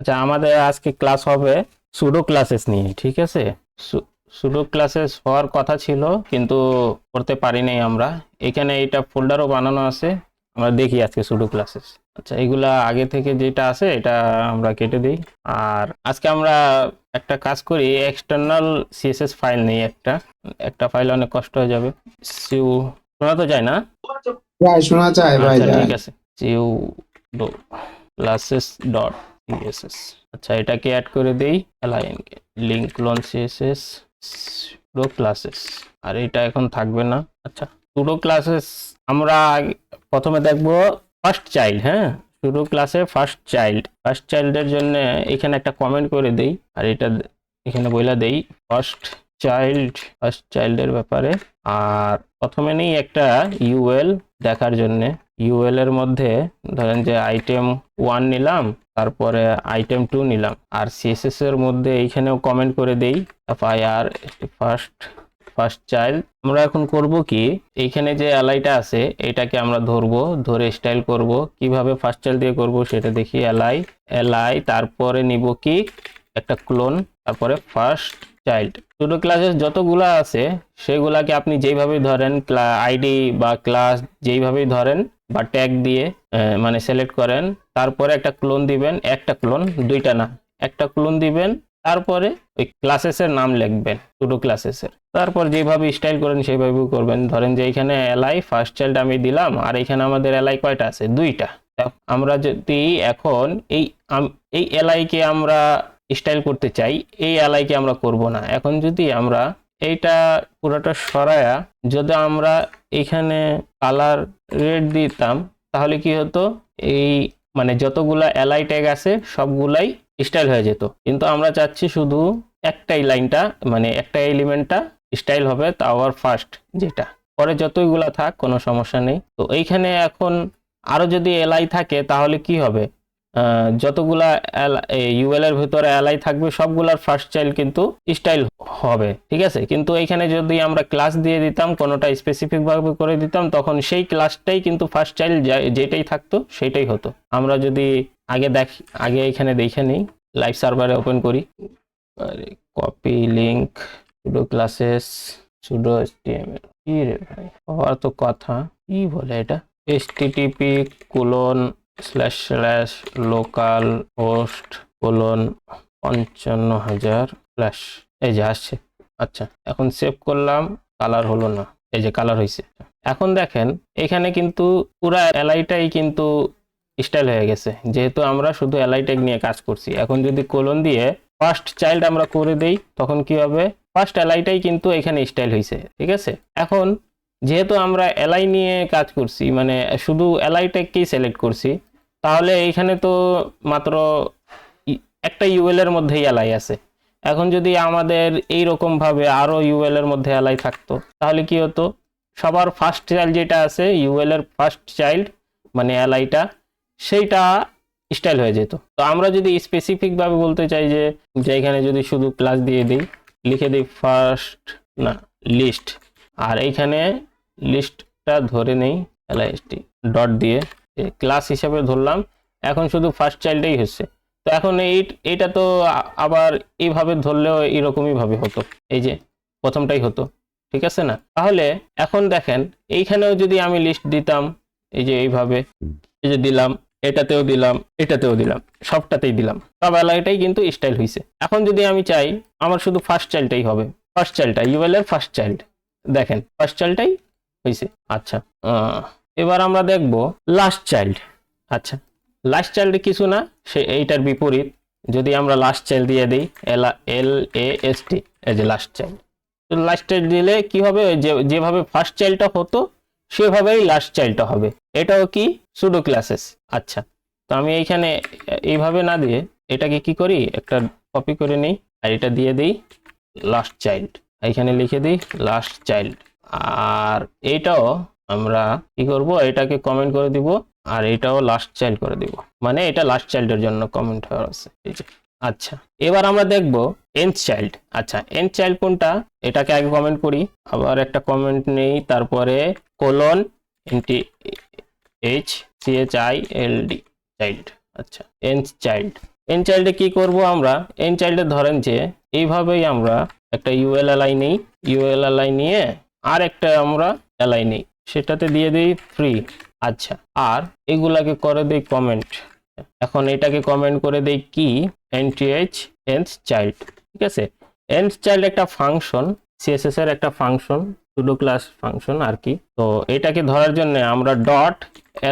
আচ্ছা, আমাদের আজকে ক্লাস হবে সুডো ক্লাসেস নিয়ে, ঠিক আছে। সুডো ক্লাসেস হওয়ার কথা ছিল কিন্তু করতে পারি নাই আমরা। এখানে এটা ফোল্ডারও বানানো আছে, আমরা দেখি আজকে সুডো ক্লাসেস। আচ্ছা, এগুলা আগে থেকে যেটা আছে এটা আমরা কেটে দিই। আর আজকে আমরা একটা কাজ করি, এক্সটার্নাল সিএসএস ফাইল নেই, একটা ফাইল অনেক কষ্ট হয়ে যাবে। শোনা তো যায় না? ভাই শোনা যায় ভাই, আচ্ছা, যায়। ঠিক আছে। sudo classes dot css। আচ্ছা, এটাকে অ্যাড করে দেই line কে, link clone css sudo classes। আর এটা এখন থাকবে না। আচ্ছা, sudo classes আমরা প্রথমে দেখব ফার্স্ট চাইল্ড। হ্যাঁ, sudo ক্লাসে ফার্স্ট চাইল্ডের জন্য এখানে একটা কমেন্ট করে দেই, আর এটা এখানে বইলা দেই ফার্স্ট চাইল্ডের ব্যাপারে। আর প্রথমে নেই একটা ইউএল দেখার জন্য। ইউএল এর মধ্যে ধরেন যে আইটেম 1 নিলাম, তারপরে আইটেম 2 নিলাম। আর সিএসএস এর মধ্যে এইখানেও কমেন্ট করে দেই ফায়ার ফার্স্ট চাইল্ড। আমরা এখন করব কি, এইখানে যে এলআইটা আছে এটাকে আমরা ধরে স্টাইল করব। কিভাবে ফার্স্ট চাইল্ড দিয়ে করব সেটা দেখি। এলআই তারপরে নিব কি একটা ক্লোন, তারপরে ফার্স্ট চাইল্ড। সুডো ক্লাসেস যতগুলা আছে সেগুলাকে আপনি যেইভাবে ধরেন, আইডি বা ক্লাস যেইভাবেই ধরেন বা ট্যাগ দিয়ে মানে সিলেক্ট করেন, তারপরে একটা ক্লোন দিবেন। একটা ক্লোন, দুইটা না, একটা ক্লোন দিবেন। তারপরে ওই ক্লাসেসের নাম লিখবেন সুডো ক্লাসেসের, তারপর যেভাবে স্টাইল করেন সেইভাবে করবেন। ধরেন যে এখানে এলআই ফার্স্ট চাইল্ড আমি দিলাম, আর এখানে আমাদের এলআই কয়টা আছে? দুইটা। আমরা যদি এখন এই এলআই কে আমরা স্টাইল করতে চাই, এই এলআই কে আমরা করব না। এখন যদি আমরা এইটা পুরোটা সরায়া যদি আমরা এখানে কালার রেড দিতাম, তাহলে কি হতো, এই মানে যতগুলা এলআই ট্যাগ আছে সবগুলাই স্টাইল হয়ে যেত। কিন্তু আমরা চাচ্ছি শুধু একটাই লাইনটা, মানে একটা এলিমেন্টটা স্টাইল হবে, তা আবার ফার্স্ট, যেটা পরে যতইগুলা থাক কোনো সমস্যা নেই। তো এইখানে এখন আরো যদি এলআই থাকে তাহলে কি হবে, যতগুলা ইউএল এর ভিতরে এলআই থাকবে সবগুলার ফার্স্ট চাইল্ড কিন্তু স্টাইল হবে, ঠিক আছে। কিন্তু এইখানে যদি আমরা ক্লাস দিয়ে দিতাম, কোনোটা স্পেসিফিক ভাবে করে দিতাম, তখন সেই ক্লাসটাই কিন্তু ফার্স্ট চাইল্ড যেটাই থাকতো সেটাই হতো। আমরা যদি আগে এখানে দেখে নিই, লাইভ সার্ভারে ওপেন করি, copy link pseudo classes pseudo HTML. কি রে ভাই, হওয়ার তো কথা, কি বলে এটা, http://local host 55,000 এই যে আসছে। আচ্ছা, এখন সেভ করলাম, কালার হলো না, এই যে কালার হয়েছে। এখন দেখেন এখানে কিন্তু পুরা এলআইটাই কিন্তু স্টাইল হয়ে গেছে, যেহেতু আমরা শুধু এলআই ট্যাগ নিয়ে কাজ করছি। এখন যদি কোলন দিয়ে ফার্স্ট চাইল্ড আমরা করে দেই, তখন কি হবে, ফার্স্ট এলআইটাই কিন্তু এখানে স্টাইল হয়েছে, ঠিক আছে। এখন যেহেতু আমরা এলআই নিয়ে কাজ করছি, মানে শুধু এলআই ট্যাগকেই সিলেক্ট করছি, তাহলে এইখানে তো মাত্র একটা ইউএল এর মধ্যেই এলআই আছে। এখন যদি আমাদের এই রকম ভাবে আরো ইউএল এর মধ্যে এলআই থাকতো, তাহলে কি হতো, সবার ফার্স্ট চাইল্ড যেটা আছে ইউএল এর ফার্স্ট চাইল্ড মানে এলআইটা, সেইটা স্টাইল হয়ে যেত। তো আমরা যদি স্পেসিফিক ভাবে বলতে চাই যে এখানে যদি শুধু ক্লাস দিয়ে দিই, লিখে দিই ফার্স্ট না লিস্ট, আর এইখানে লিস্টটা ধরে নেই এলআইএসটি ডট দিয়ে ক্লাস হিসাবে ধরলাম। এখন শুধু ফার্স্ট চাইল্ডই হচ্ছে। তো এখন এইটা তো আবার এইভাবে ধরলেও এরকমই ভাবে হতো, এই যে প্রথমটাই হতো, ঠিক আছে না। তাহলে এখন দেখেন এইখানেও যদি আমি লিস্ট দিতাম, এই যে এইভাবে, এই যে দিলাম, এটাতেও দিলাম, এটাতেও দিলাম, সবটাতেই দিলাম, সব এলাকাটাই কিন্তু স্টাইল হয়েছে। এখন যদি আমি চাই আমার শুধু ফার্স্ট চাইল্ডটাই হবে, ফার্স্ট চাইল্ডটা ইউএল এর ফার্স্ট চাইল্ড, দেখেন ফার্স্ট চাইল্ডটাই হয়েছে। আচ্ছা, এবার আমরা দেখব লাস্ট চাইল্ড। আচ্ছা, লাস্ট চাইল্ড কিছু না, সে এইটার বিপরীত। যদি আমরা লাস্ট চাইল্ড দিয়ে দিই LAST, এই যে লাস্ট চাইল্ড, তো লাস্ট চাইল্ড দিলে কি হবে, যেভাবে ফার্স্ট চাইল্ডটা হতো সেভাবেই লাস্ট চাইল্ডটা হবে। এটাও কি সুডো ক্লাসেস। আচ্ছা, তো আমি এইখানে এইভাবে না দিয়ে এটাকে কি করি, একটা কপি করে নিই, আর এটা দিয়ে দিই লাস্ট চাইল্ড, এইখানে লিখে দিই লাস্ট চাইল্ড। আর এইটাও আমরা কি করব, এটাকে কমেন্ট করে দিব, আর এটাও লাস্ট চাইল্ড করে দিব, মানে এটা লাস্ট চাইল্ডের জন্য কমেন্ট হয়ে আছে, এই যে। আচ্ছা, এবার আমরা দেখব nth চাইল্ড। আচ্ছা, nth চাইল্ড কোনটা, এটাকে আগে কমেন্ট করি, আবার একটা কমেন্ট নেই, তারপরে কোলন NTHCHILD চাইল্ড। আচ্ছা, nth চাইল্ড এন চাইল্ডে কি করব আমরা, এন চাইল্ডে ধরেন যে এইভাবেই আমরা একটা ইউএলএলআই নেই, ইউএলএলআই নিয়ে আর একটা আমরা এলআই নেই, সেটাতে দিয়ে দিই ফ্রি। আচ্ছা, আর এগুলাকে করে দেই কমেন্ট। এখন এটাকে কমেন্ট করে দেই কি nth nth চাইল্ড। ঠিক আছে, nth চাইল্ড একটা ফাংশন, সিএসএস এর একটা ফাংশন, সুডো ক্লাস ফাংশন আর কি। তো এটাকে ধরার জন্য আমরা ডট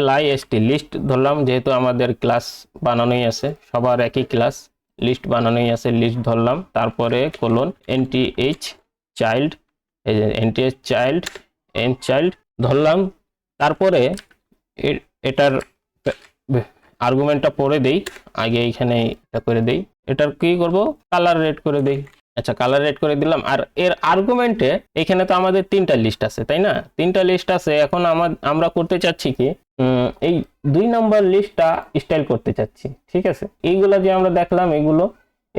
list লিস্ট ধরলাম, যেহেতু আমাদের ক্লাস বানানোই আছে, সবার একই ক্লাস, লিস্ট বানানোই আছে, লিস্ট ধরলাম। তারপরে কোলন nth চাইল্ড, এই যে nth চাইল্ড n চাইল্ড ধরলাম। তারপরে এটার আর্গুমেন্টটা পড়ে দেই, আগে এইখানে এটা করে দেই, এটার কি করব কালার রেড করে দেই। আচ্ছা, কালার রেড করে দিলাম। আর এর আর্গুমেন্টে এখানে তো আমাদের তিনটা লিস্ট আছে, তাই না? তিনটা লিস্ট আছে। এখন আমরা করতে চাচ্ছি কি এই 2 নাম্বার লিস্টটা স্টাইল করতে চাচ্ছি। ঠিক আছে, এইগুলো যে আমরা দেখলাম,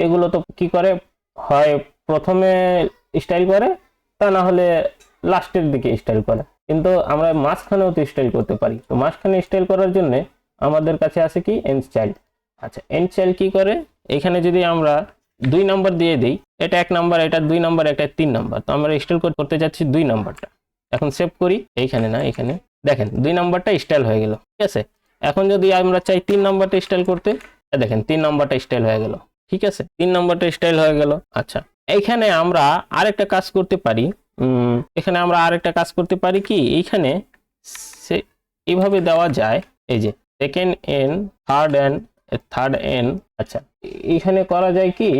এগুলো তো কি করে, হয় প্রথমে স্টাইল করে, তা না হলে লাস্টের দিকে স্টাইল করে। কিন্তু আমরা মাঝখানেও তো স্টাইল করতে পারি। তো মাঝখানে স্টাইল করার জন্য আমাদের কাছে আছে কি nth চাইল্ড। আচ্ছা, nth চাইল্ড কি করে, এখানে যদি আমরা 2 নাম্বার দিয়ে দিই, এটা 1 নাম্বার, এটা 2 নাম্বার, এটা 3 নাম্বার, তো আমরা স্টাইল করতে যাচ্ছি 2 নাম্বারটা। এখন সেভ করি, এইখানে না, এখানে দেখেন 2 নাম্বারটা স্টাইল হয়ে গেল। ঠিক আছে, এখন যদি আমরা চাই 3 নাম্বারটা স্টাইল করতে, দেখেন 3 নাম্বারটা স্টাইল হয়ে গেল। ঠিক আছে, 3 নাম্বারটা স্টাইল হয়ে গেল। আচ্ছা, এইখানে আমরা আরেকটা কাজ করতে পারি, এখানে আমরা আরেকটা কাজ করতে পারি কি, এইখানে এইভাবে দেওয়া যায়, এই যে সেকেন্ড এন, থার্ড এন। আচ্ছা, এখানে করা যায় কি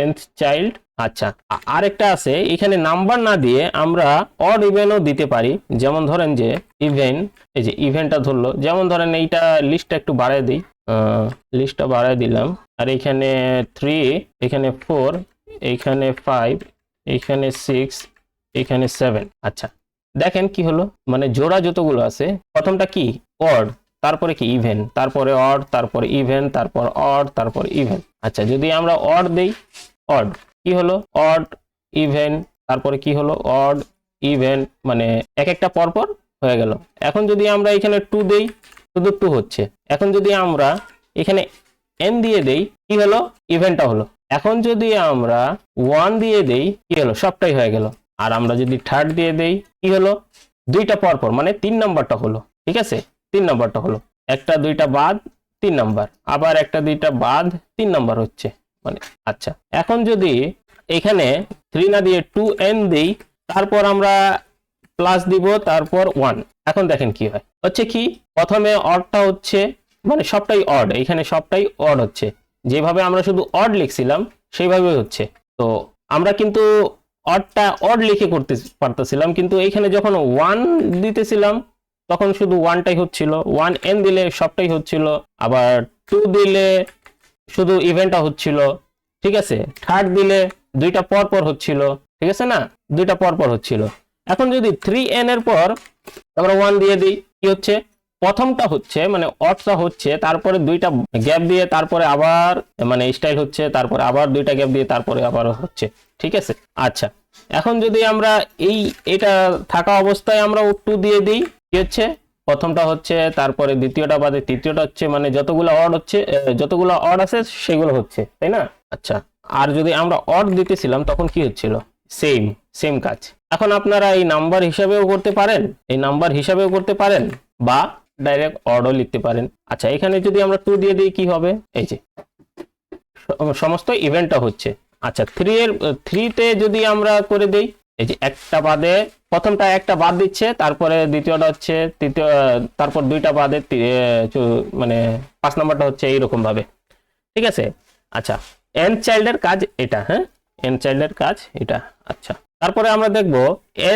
nth চাইল্ড। আচ্ছা, আরেকটা আছে, এখানে নাম্বার না দিয়ে আমরা অড ইভেনও দিতে পারি। যেমন ধরেন যে ইভেন, এই যে ইভেন্টটা ধরলো, যেমন ধরেন এইটা লিস্টটা একটু বাড়ায় দিই, লিস্টটা বাড়ায় দিলাম। আর এখানে 3, এখানে 4, এখানে 5, এখানে 6, এখানে 7। আচ্ছা, দেখেন কি হলো, মানে জোড়া যতগুলো আছে, প্রথমটা কি অড, তারপরে কি ইভেন, তারপরে অড, তারপরে ইভেন, তারপর অড, তারপর ইভেন। আচ্ছা, যদি আমরা অড দেই, অড কি হলো, অড ইভেন, তারপরে কি হলো অড ইভেন, মানে এক একটা পরপর হয়ে গেল। এখন যদি আমরা এখানে 2 দেই, শুধু 2 হচ্ছে। এখন যদি আমরা এখানে n দিয়ে দেই, কি হলো, ইভেন্টটা হলো। এখন যদি আমরা 1 দিয়ে দেই, কি হলো, সবটাই হয়ে গেল। আর আমরা যদি থার্ড দিয়ে দেই, কি হলো, 2টা পরপর, মানে 3 নাম্বারটা হলো। ঠিক আছে, 3 নাম্বারটা হলো, একটা 2টা বাদ 3 নাম্বার, আবার একটা 2টা বাদ 3 নাম্বার হচ্ছে মানে। আচ্ছা, এখন যদি এখানে 3 না দিয়ে 2n দেই, তারপর আমরা প্লাস দিব, তারপর 1। এখন দেখেন কি হয়, হচ্ছে কি, প্রথমে অডটা হচ্ছে, মানে সবটাই অড, এখানে সবটাই অড হচ্ছে, যেভাবে আমরা শুধু অড লিখছিলাম সেইভাবে হচ্ছে। তো আমরা কিন্তু অডটা অড লিখে করতে পারতেছিলাম, কিন্তু এইখানে যখন 1 দিতেছিলাম তখন শুধু 1টাই হচ্ছিল, 1n দিলে সবটাই হচ্ছিল, আবার 2 দিলে শুধু ইভেন্টটা হচ্ছিল। ঠিক আছে, থার্ড দিলে 2টা পর পর হচ্ছিল। ঠিক আছে না, 2টা পর পর হচ্ছিল। এখন যদি 3n এর পর আমরা 1 দিয়ে দিই, কি হচ্ছে, প্রথমটা হচ্ছে মানে অডটা হচ্ছে, তারপরে 2টা গ্যাপ দিয়ে তারপরে আবার মানে স্টাইল হচ্ছে, তারপরে আবার 2টা গ্যাপ দিয়ে তারপরে আবার হচ্ছে। ঠিক আছে। আচ্ছা, এখন যদি আমরা এটা থাকা অবস্থায় আমরা 2 দিয়ে দিই, কি হচ্ছে, প্রথমটা হচ্ছে, তারপরে দ্বিতীয়টা বাদে তৃতীয়টা হচ্ছে, মানে যতগুলো অড হচ্ছে, যতগুলো অড আছে সেগুলো হচ্ছে, তাই না? আচ্ছা, আর যদি আমরা অড দিতেছিলাম তখন কি হচ্ছিল, সেম কাজ। এখন আপনারা এই নাম্বার হিসাবেও করতে পারেন, এই নাম্বার হিসাবেও করতে পারেন, বা ডাইরেক্ট অডও লিখতে পারেন। আচ্ছা, এখানে যদি আমরা 2 দিয়ে দিই, কি হবে, এই যে সমস্ত ইভেন্টটা হচ্ছে। আচ্ছা, 3তে যদি আমরা করে দেই, এই যে একটা বাদে, প্রথমটা একটা বাদ দিচ্ছে, তারপরে দ্বিতীয়টা হচ্ছে, তৃতীয়, তারপর 2টা বাদে মানে 5 নাম্বারটা হচ্ছে, এইরকম ভাবে। ঠিক আছে। আচ্ছা, n চাইল্ডের কাজ এটা, হ্যাঁ, n চাইল্ডের কাজ এটা। আচ্ছা, তারপরে আমরা দেখব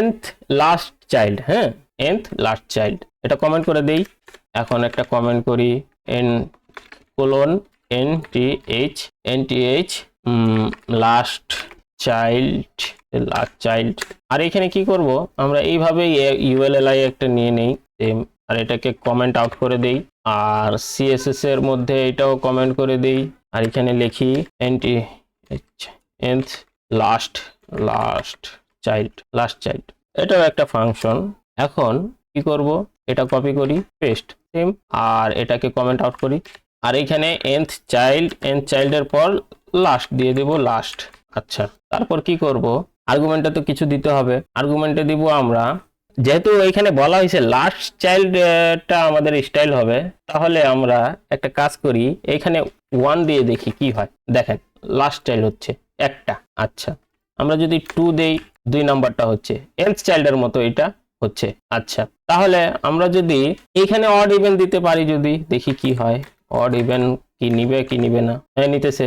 nth লাস্ট চাইল্ড। হ্যাঁ, nth লাস্ট চাইল্ড, এটা কমেন্ট করে দেই। এখন একটা কমেন্ট করি, nth লাস্ট চাইল্ড। আর এখানে কি করব, আমরা এইভাবে ইউএলএলআই একটা নিয়ে নেই, আর এটাকে কমেন্ট আউট করে দেই, আর সিএসএস এর মধ্যে এটাও কমেন্ট করে দেই, আর এখানে লিখি nth লাস্ট চাইল্ড। এটাও একটা ফাংশন। এখন কি করব, এটা কপি করি, পেস্ট, সেম, আর এটাকে কমেন্ট আউট করি, আর এখানে nth চাইল্ডের পর লাস্ট দিয়ে দেব লাস্ট। আচ্ছা, তারপর কি করব, আর্গুমেন্টে তো কিছু দিতে হবে। আর্গুমেন্টে দিব আমরা, যেহেতু এখানে বলা হয়েছে লাস্ট চাইল্ডটা আমাদের স্টাইল হবে, তাহলে আমরা একটা কাজ করি, এখানে 1 দিয়ে দেখি কি হয়। দেখেন লাস্ট চাইল্ড হচ্ছে একটা। আচ্ছা, আমরা যদি 2 দেই, 2 নাম্বারটা হচ্ছে nth চাইল্ডের মতো এটা হচ্ছে। আচ্ছা, তাহলে আমরা যদি এইখানে অড ইভেন দিতে পারি, যদি দেখি কি হয়। অড ইভেন কি নিবে না, হ্যাঁ নিতেছে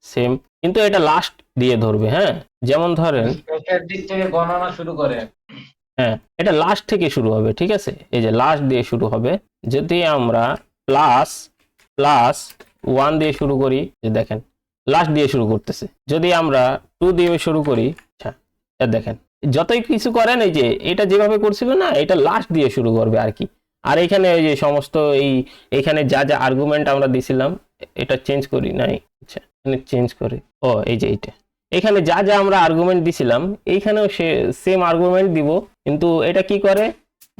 সেম, কিন্তু এটা লাস্ট দিয়ে ধরবে। হ্যাঁ, যেমন ধরেন এটার দিক থেকে গণনা শুরু করে। হ্যাঁ, এটা লাস্ট থেকে শুরু হবে, ঠিক আছে, এই যে লাস্ট দিয়ে শুরু হবে। যদি আমরা প্লাস 1 দিয়ে শুরু করি, যে দেখেন লাস্ট দিয়ে শুরু করতেছে। যদি আমরা 2 দিয়ে শুরু করি, আচ্ছা দেখেন যতই কিছু করেন, এই যে এটা যেভাবে করছিল না, এটা লাস্ট দিয়ে শুরু করবে আর কি। আর এখানে এই যে সমস্ত এইখানে যা যা আর্গুমেন্ট আমরা দিছিলাম, এটা চেঞ্জ করি নাই। আচ্ছা, এখানে চেঞ্জ করি, ও এই যে এইটা, এখানে যা যা আমরা আর্গুমেন্ট দিছিলাম এইখানেও সেম আর্গুমেন্ট দিব, কিন্তু এটা কি করে,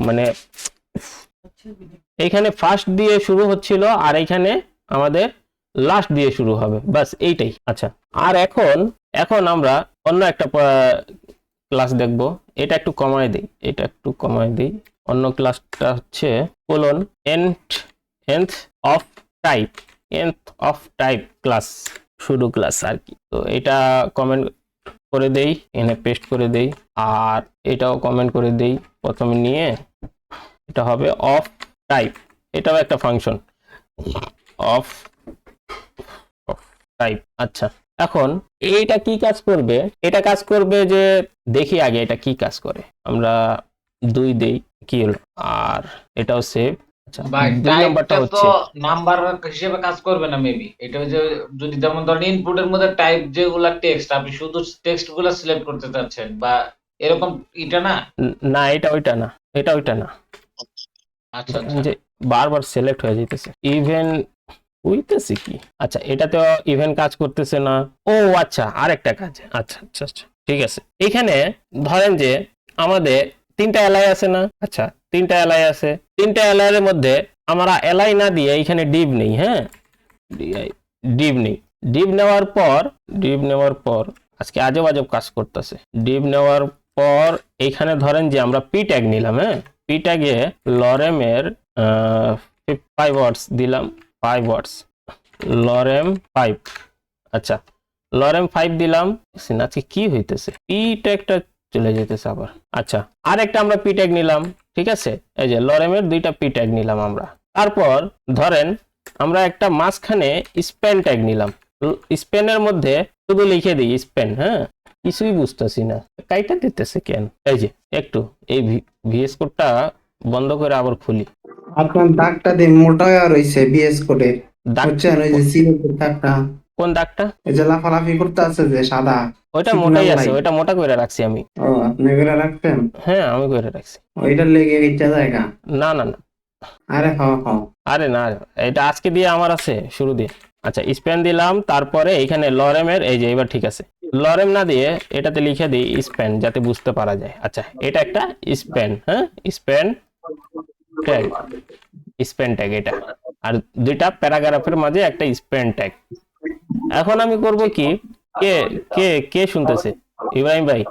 মানে এইখানে ফার্স্ট দিয়ে শুরু হচ্ছিল আর এইখানে আমাদের লাস্ট দিয়ে শুরু হবে, বাস এইটাই। আচ্ছা, আর এখন আমরা অন্য একটা ক্লাস দেখব। এটা একটু কমায় দিই, অন্য ক্লাসটা হচ্ছে colon nth of type class, শুধু ক্লাস আর কি। তো এটা কমেন্ট করে দেই, এখানে পেস্ট করে দেই, আর এটাও কমেন্ট করে দেই। প্রথমে নিয়ে এটা হবে অফ টাইপ, এটাও একটা ফাংশন অফ টাইপ। আচ্ছা, এখন এইটা কি কাজ করবে, এটা কাজ করবে যে দেখি আগে এটা কি কাজ করে। আমরা 2 দেই, কি হলো, আর এটাও সেভ। আচ্ছা, ভাই 2 নাম্বারটা টাইপটা তো হচ্ছে নাম্বার হিসেবে কাজ করবে না মেবি। এটা যে যদি যেমন ধরেন ইনপুটের মধ্যে টাইপ যেগুলা টেক্সট, আপনি শুধু টেক্সট গুলা সিলেক্ট করতে চাচ্ছেন বা এরকম, এটা না। না, এটা ওইটা না, এটা ওইটা না, আচ্ছা আচ্ছা, যে বারবার সিলেক্ট হয়ে যেতেছে ইভেন হইতেছে কি। আচ্ছা, এটাতে ইভেন কাজ করতেছে না। ও আচ্ছা, আরেকটা কাজ। আচ্ছা আচ্ছা আচ্ছা, ঠিক আছে। এখানে ধরেন যে আমাদের 3টা এলআই আছে না। আচ্ছা, 3টা এলআই আছে, 3টা এলআই এর মধ্যে আমরা এলআই না দিয়ে এখানে ডিভ নেই। হ্যাঁ, ডিভ নেই। ডিভ নেওয়ার পর আজকে আজব আজব কাজ করতেছে। ডিভ নেওয়ার পর এখানে ধরেন যে আমরা পি ট্যাগ নিলাম। হ্যাঁ, পি ট্যাগে লরেমের 5 ওয়ার্ডস দিলাম, 5 ওয়ার্ডস লরেম 5। আচ্ছা, লরেম 5 দিলাম। আজকে কি হইতেছে, পি ট্যাগটা চলে যেতেছে আবার। আচ্ছা, আরেকটা আমরা পি ট্যাগ নিলাম, ঠিক আছে, এই যে লরেমের 2টা পি ট্যাগ নিলাম আমরা। তারপর ধরেন আমরা একটা মাঝখানে স্প্যান ট্যাগ নিলাম, স্প্যানের মধ্যে শুধু লিখে দিই স্প্যান। হ্যাঁ, কিছুই বুঝতেছি না, কাইটা দিতেছে কেন। এই যে একটু এই ভিএস কোডটা বন্ধ করে আবার খুলি। আপনার দাগটা দিয়ে মোটা হয়ে রইছে বিএস কোডে, দাগ বুঝছেন? ওই যে সিলেক্টের দাগটা, কোন দাগটা? এই যে লাফালাফি করতে আছে যে সাদা ওইটা signal মোটাই আছে, light। ওইটা মোটা করে রাখছি আমি। ও, আপনি করে রাখতেন? হ্যাঁ, আমি করে রাখছি। ওইটার লেগে এইটা জায়গা। না না না, আরে হ্যাঁ হ্যাঁ, আরে না, এটা আজকে দিয়ে আমার আছে শুরু দিয়ে। আচ্ছা, স্প্যান দিলাম, তারপরে এখানে লরেমের, এই যে এবার ঠিক আছে, লরেম না দিয়ে এটাতে লিখে দিই স্প্যান, যাতে বুঝতে পারা যায়। আচ্ছা, এটা একটা স্প্যান। হ্যাঁ, স্প্যান ট্যাগ এটা, আর 2টা প্যারাগ্রাফের মাঝে একটা স্প্যান ট্যাগ। এখন আমি করব কি, কে কে কে শুনতেছে? ইব্রাহিম ভাই,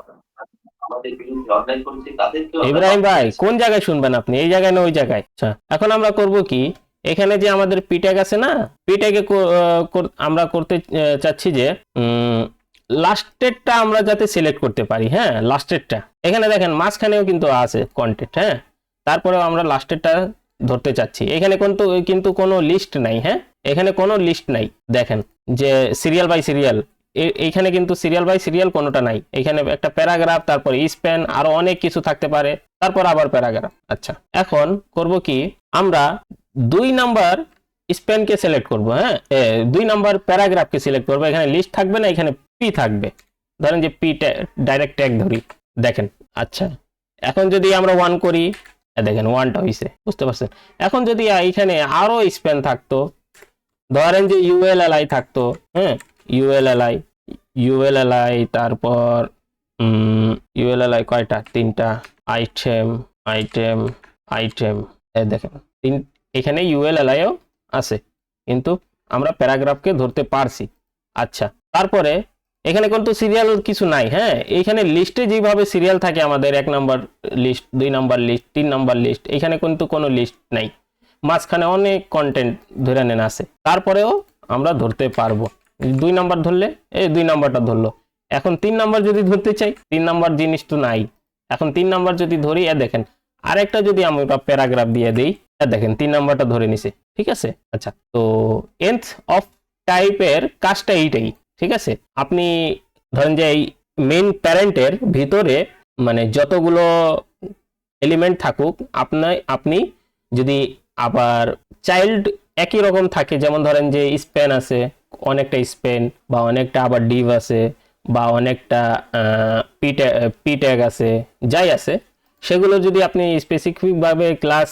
ইব্রাহিম ভাই কোন জায়গায় শুনবেন আপনি, এই জায়গায় না ওই জায়গায়? আচ্ছা, এখন আমরা করব কি, এখানে যে আমাদের পি ট্যাগ আছে না, পি ট্যাগে আমরা করতে চাচ্ছি যে লাস্টেরটা আমরা যাতে সিলেক্ট করতে পারি। হ্যাঁ, লাস্টেরটা এখানে দেখেন মাঝখানেও কিন্তু আছে কন্টেন্ট। হ্যাঁ, তারপরেও আমরা লাস্টেরটা ধরতে চাচ্ছি। এখানে কিন্তু কোনো লিস্ট নাই। হ্যাঁ, এখানে কোনো লিস্ট নাই। দেখেন যে সিরিয়াল বাই সিরিয়াল, এইখানে কিন্তু সিরিয়াল বাই সিরিয়াল কোনোটা নাই। এখানে একটা প্যারাগ্রাফ, তারপর স্প্যান, আরো অনেক কিছু থাকতে পারে, তারপর আবার প্যারাগ্রাফ। আচ্ছা, এখন করব কি, আমরা 2 নাম্বার স্প্যানকে সিলেক্ট করব। হ্যাঁ, 2 নাম্বার প্যারাগ্রাফকে সিলেক্ট করব। এখানে লিস্ট থাকবে না, এখানে পি থাকবে। ধরেন যে পি ডাইরেক্ট ট্যাগ ধরি, দেখেন। আচ্ছা, এখন যদি আমরা 1 করি, দেখেন 1টা হইছে, বুঝতে পারছেন? এখন যদি এখানে আরো স্প্যান থাকতো, ধরেন যে ইউএলএলআই থাকতো। হ্যাঁ, ইউএলএলআই, তারপর ইউএলএলআই কয়টা, 3টা, আইটেম, দেখেন এখানে ইউএলএলআইও আছে, কিন্তু আমরা প্যারাগ্রাফকে ধরতে পারছি। আচ্ছা, তারপরে এখানে কিন্তু সিরিয়াল কিছু নাই। হ্যাঁ, এইখানে লিস্টে যেভাবে সিরিয়াল থাকে আমাদের 1 number list, 2 number list, 3 number list, এখানে কিন্তু কোনো লিস্ট নাই, মাঝখানে অনেক কন্টেন্ট ধরে নেন আছে, তারপরেও আমরা ধরতে পারবো। 2 নাম্বার ধরলে এই 2 নাম্বারটা ধরলো। এখন 3 নাম্বার যদি ধরতে চাই, 3 নাম্বার জিনিস তো নাই। এখন 3 নাম্বার যদি ধরি, দেখেন আরেকটা যদি আমরা প্যারাগ্রাফ দিয়ে দিই, দেখেন 3 নাম্বারটা ধরে নিছে। ঠিক আছে, আচ্ছা, তো nth অফ টাইপের কাজটা এইটাই। ঠিক আছে, আপনি ধরেন যে এই মেইন প্যারেন্টের ভিতরে মানে যতগুলো এলিমেন্ট থাকুক, আপনি যদি আবার চাইল্ড একই রকম থাকে, যেমন ধরেন যে স্প্যান আছে, অনেকটা স্প্যান বা অনেকটা আবার ডিভ আছে বা অনেকটা পি ট্যাগ আছে, যাই আছে, সেগুলো যদি আপনি স্পেসিফিকভাবে ক্লাস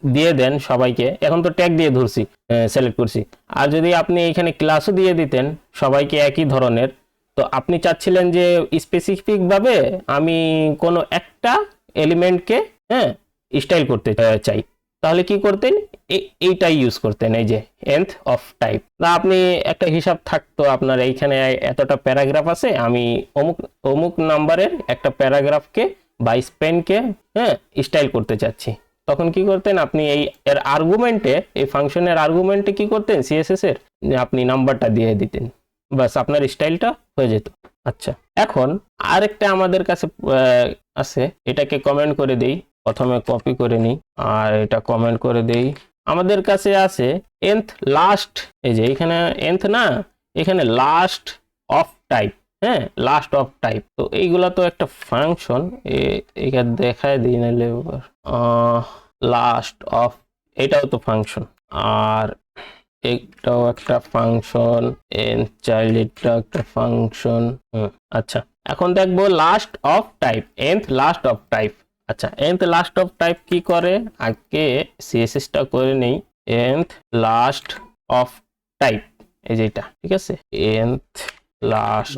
দিয়ে দেন সবাইকে, এখন তো ট্যাগ দিয়ে ধরছি, সিলেক্ট করছি, আর যদি আপনি এখানে ক্লাসও দিয়ে দিতেন সবাইকে একই ধরনের, তো আপনি চাচ্ছিলেন যে স্পেসিফিকভাবে আমি কোনো একটা এলিমেন্টকে স্টাইল করতে চাই, তাহলে কি করতেন, এইটাই ইউজ করতেন, এই যে nth অফ টাইপ। তা আপনি একটা হিসাব থাকতো আপনার, এইখানে এতটা প্যারাগ্রাফ আছে, আমি অমুক নাম্বারের একটা প্যারাগ্রাফকে বা স্পেনকে স্টাইল করতে চাচ্ছি, তখন কি করতেন আপনি এর আর্গুমেন্টে, এই ফাংশনের আর্গুমেন্টে কি করতেন, সিএসএস এর আপনি নাম্বারটা দিয়ে দিতেন, বাস আপনার স্টাইলটা হয়ে যেত। আচ্ছা, এখন আরেকটা আমাদের কাছে আছে, এটাকে কমেন্ট করে দেই, প্রথমে কপি করে নিই আর এটা কমেন্ট করে দেই। আমাদের কাছে আছে nth লাস্ট, এই যে এখানে nth না, এখানে last of type, last of type. তো এইগুলা তো একটা ফাংশন, এখানে দেখায় দিই নাহলে লাস্ট অফ, এটাও তো ফাংশন, আর এটাও একটা ফাংশন, nth চাইল্ড এটা একটা ফাংশন। আচ্ছা, এখন দেখবো last of type, nth last of type. আচ্ছা, nth লাস্ট অফ টাইপ কি করে, আগে সিএসএস টা করে নেই। nth লাস্ট অফ টাইপ, এই যে এটা, ঠিক আছে, nth last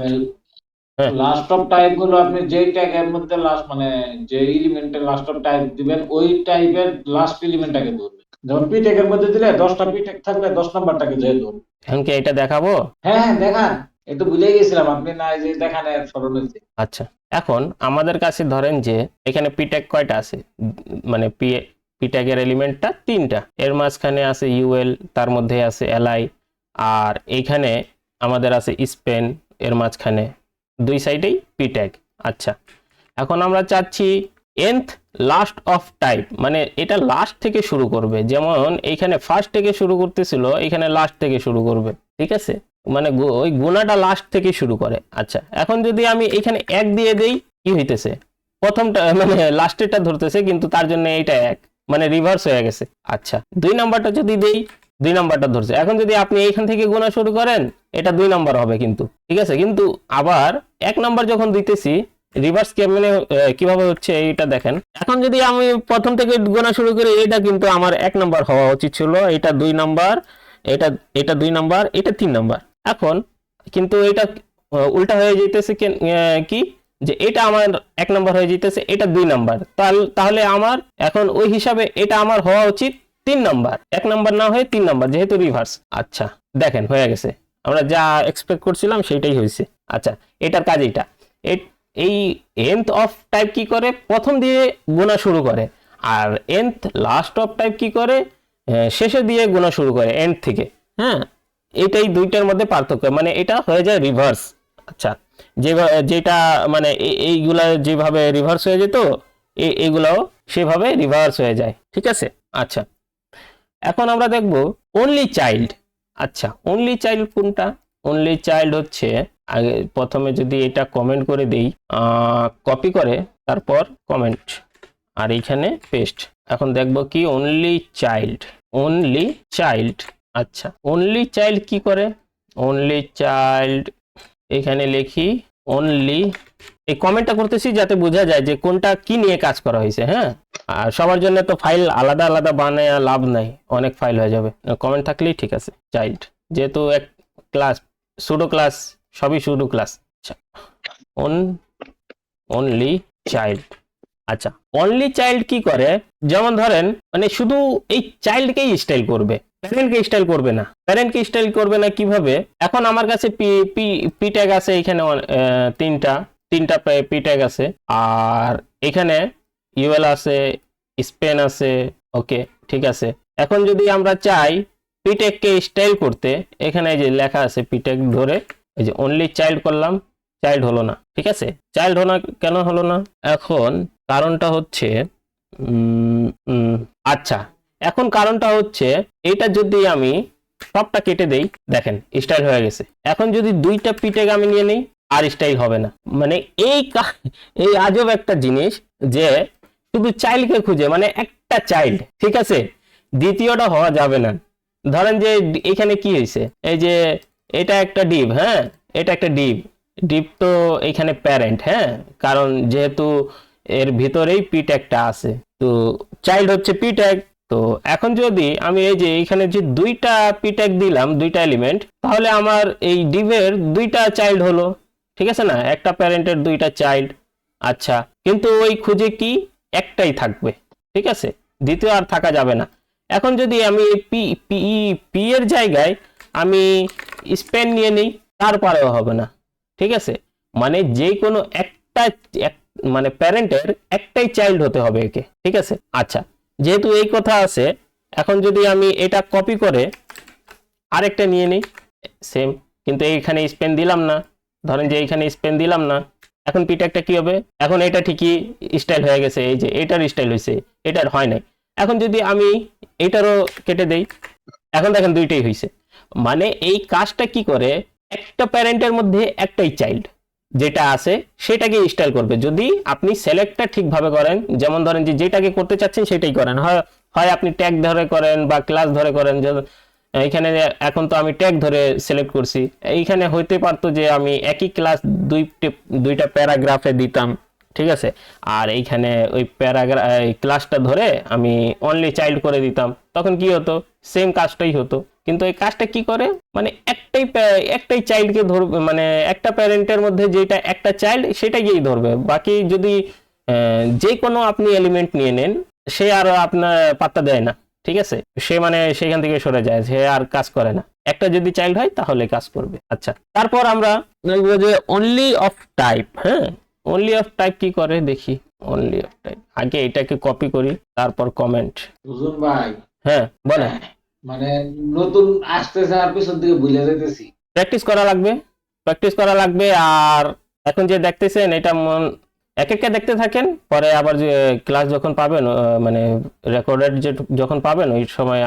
last of type গুলো আপনি যে ট্যাগের মধ্যে লাস্ট মানে যে এলিমেন্টের লাস্ট অফ টাইপ দিবেন, ওই টাইপের লাস্ট এলিমেন্টটাকে ধরবে। যেমন পি ট্যাগের মধ্যে দিলে 10টা পি ট্যাগ থাকবে, 10 নাম্বারটাকে যে ধরবে। এখন কি এটা দেখাবো? হ্যাঁ দেখান, একটু ভুলে গেছিলাম, আপনি না এই যে দেখান স্মরণ হয়েছে। আচ্ছা, এখন আমাদের কাছে ধরেন যে এখানে পি ট্যাগ কয়টা আছে, মানে পি ট্যাগের এলিমেন্টটা 3টা, এর মাঝখানে আছে ইউএল, তার মধ্যে আছে এলআই, আর এইখানে আমাদের আছে স্পেন, এর মাঝখানে 2 সাইডেই পি ট্যাগ। আচ্ছা, এখন আমরা চাচ্ছি nth লাস্ট অফ টাইপ, মানে এটা লাস্ট থেকে শুরু করবে, যেমন এইখানে ফার্স্ট থেকে শুরু করতেছিল, এখানে লাস্ট থেকে শুরু করবে। ঠিক আছে, মানে ওই গুণাটা লাস্ট থেকে শুরু করে। আচ্ছা, এখন যদি আমি এখানে 1 দিয়ে দেই, কি হইতেছে, প্রথমটা মানে লাস্টেরটা ধরতেছে, কিন্তু তার জন্য এইটা 1, মানে রিভার্স হয়ে গেছে। আচ্ছা, 2 নাম্বারটা যদি দেই, 2 নাম্বারটা ধরছে। এখন যদি আপনি এইখান থেকে গোনা শুরু করেন, এটা 2 নাম্বার হবে কিন্তু, ঠিক আছে, কিন্তু আবার 1 নাম্বার যখন দিতেছি, রিভার্স মানে কিভাবে হচ্ছে এইটা দেখেন। এখন যদি আমি প্রথম থেকে গোনা শুরু করি, এটা কিন্তু আমার 1 নাম্বার হওয়া উচিত ছিল, এটা 2 নাম্বার, এটা 2 নাম্বার, এটা 3 নাম্বার। এখন কিন্তু এটা উল্টা হয়ে যাইতেছে, কি যে এটা আমার 1 নাম্বার হয়ে যাইতেছে, এটা 2 নাম্বার, তাহলে আমার এখন ওই হিসাবে এটা আমার হওয়া উচিত 3 নাম্বার, 1 নাম্বার না হয়ে 3 নাম্বার, যেহেতু রিভার্স। আচ্ছা, দেখেন হয়ে গেছে, আমরা যা এক্সপেক্ট করছিলাম সেটাই হয়েছে। আচ্ছা, এটার কাজ এইটা, এই nth অফ টাইপ কি করে, প্রথম দিয়ে গোনা শুরু করে, আর nth লাস্ট অফ টাইপ কি করে, শেষে দিয়ে গোনা শুরু করে এন্ড থেকে। এটাই দুইটার মধ্যে পার্থক্য, মানে এটা হয়ে যায় রিভার্স। আচ্ছা, যেটা মানে এইগুলা যেভাবে রিভার্স হয়ে যেত, এইগুলাও সেভাবে রিভার্স হয়ে যায়। ঠিক আছে, আচ্ছা, এখন আমরা দেখব অনলি চাইল্ড। আচ্ছা, অনলি চাইল্ড কোনটা, অনলি চাইল্ড হচ্ছে, আগে প্রথমে যদি এটা কমেন্ট করে দেই, কপি করে তারপর কমেন্ট আর এইখানে পেস্ট, এখন দেখব কি অনলি চাইল্ড, অনলি চাইল্ড। আচ্ছা, অনলি চাইল্ড কি করে, অনলি চাইল্ড এখানে লিখি অনলি, এই কমেন্টটা করতেছি যাতে বোঝা যায় যে কোনটা কি নিয়ে কাজ করা হয়েছে। আর সবার জন্য তো ফাইল আলাদা আলাদা বানায় লাভ নাই, অনেক ফাইল হয়ে যাবে, কমেন্ট থাকলেই ঠিক আছে। চাইল্ড যেহেতু এক ক্লাস, সুডো ক্লাস, সবই সুডো ক্লাস। আচ্ছা, অনলি চাইল্ড। আচ্ছা, অনলি চাইল্ড কি করে, যেমন ধরেন মানে শুধু এই চাইল্ডকেই স্টাইল করবে, প্যারেন্টকে স্টাইল করবে না। প্যারেন্টকে স্টাইল করবে না কিভাবে? এখন আমার কাছে পি ট্যাগ আছে এখানে তিনটা পি ট্যাগ আছে, আর এখানে ইউএল আছে, স্পেন আছে। ওকে, ঠিক আছে। এখন যদি আমরা চাই পি ট্যাগকে স্টাইল করতে, এখানে এই যে লেখা আছে পি ট্যাগ ধরে এই যে অনলি চাইল্ড করলাম, চাইল্ড হলো না। ঠিক আছে, চাইল্ড হলো না, কেন হলো না? এখন কারণটা হচ্ছে আচ্ছা, এখন কারণটা হচ্ছে এটা যদি আমি সবটা কেটে দেই, দেখেন স্টাইল হয়ে গেছে। এখন যদি দুইটা পি ট্যাগ আমি নিয়ে নেই, আর স্টাইল হবে না। মানে এই আজব একটা জিনিস যে শুধু চাইল্ডকে খুঁজে, মানে একটা চাইল্ড, ঠিক আছে, দ্বিতীয়টা হওয়া যাবে না। ধরেন যে এখানে কি হয়েছে, এই যে এটা একটা ডিভ, হ্যাঁ, এটা একটা ডিভ তো এখানে প্যারেন্ট, হ্যাঁ, কারণ যেহেতু এর ভিতরেই পি ট্যাগটা আছে, তো চাইল্ড হচ্ছে পি ট্যাগ। তো এখন যদি আমি এই যে এখানে যে দুইটা পি ট্যাগ দিলাম, দুইটা এলিমেন্ট, তাহলে আমার এই ডিভের দুইটা চাইল্ড হলো, ঠিক আছে না, একটা প্যারেন্টের দুইটা চাইল্ড। আচ্ছা, কিন্তু ওই খুঁজে কি একটাই থাকবে, ঠিক আছে, দ্বিতীয় আর থাকা যাবে না। এখন যদি আমি পি এর জায়গায় আমি স্পেন নিয়ে নিই, তারপরেও হবে না, ঠিক আছে। মানে যে কোনো একটা মানে প্যারেন্টের একটাই চাইল্ড হতে হবে একে, ঠিক আছে। আচ্ছা, যেহেতু এই কথা আছে, এখন যদি আমি এটা কপি করে আরেকটা নিয়ে নিই সেম, কিন্তু এইখানে স্পেন দিলাম না, ধরেন যে এইখানে স্পেন দিলাম না, এখন পি ট্যাগটা কি হবে? এখন এটা ঠিকই স্টাইল হয়ে গেছে, এই যে এটার স্টাইল হয়েছে, এটার হয় নাই। এখন যদি আমি এটারও কেটে দেই, এখন দেখেন দুইটাই হয়েছে। মানে এই কাজটা কি করে, একটা প্যারেন্টের মধ্যে একটাই চাইল্ড যেটা আছে সেটাকে স্টাইল করবে, যদি আপনি সিলেক্টটা ঠিকভাবে করেন। যেমন ধরেন যে যেটাকে করতে চাচ্ছেন সেটাই করেন, হয় আপনি ট্যাগ ধরে করেন বা ক্লাস ধরে করেন। এইখানে এখন তো আমি ট্যাগ ধরে সিলেক্ট করছি, এইখানে হইতে পারতো যে আমি একই ক্লাস দুইটা প্যারাগ্রাফে দিতাম, ঠিক আছে, আর এইখানে ওই ক্লাসটা ধরে আমি অনলি চাইল্ড করে দিতাম, তখন কি হতো, সেম কাজটাই হতো। কিন্তু এই কাজটা কি করে, মানে একটাই চাইল্ডকে ধরবে, মানে একটা প্যারেন্টের মধ্যে যেটা একটা চাইল্ড সেটাকেই ধরবে, বাকি যদি যে কোনো আপনি এলিমেন্ট নিয়ে নেন সে আর আপনার পাত্তা দেয় না, ঠিক আছে, সে মানে সেখান থেকে সরে যায়, সে আর কাজ করে না। একটা যদি চাইল্ড হয় তাহলে কাজ করবে। আচ্ছা, তারপর আমরা দেখবো যে অনলি অফ টাইপ। হ্যাঁ, অনলি অফ টাইপ কি করে দেখি। অনলি অফ টাইপ, আগে এটাকে কপি করি, তারপর কমেন্ট। বুঝুন ভাই, হ্যাঁ বলেন। মানে নতুন আসতেছে আর পিছন দিকে ভুলে যাইতেছি। প্র্যাকটিস করা লাগবে। আর এখন যে দেখতেছেন এটা এক একটা দেখতে থাকেন, পরে আবার যে ক্লাস যখন পাবেন, মানে রেকর্ডেড যখন পাবেন, ওই সময়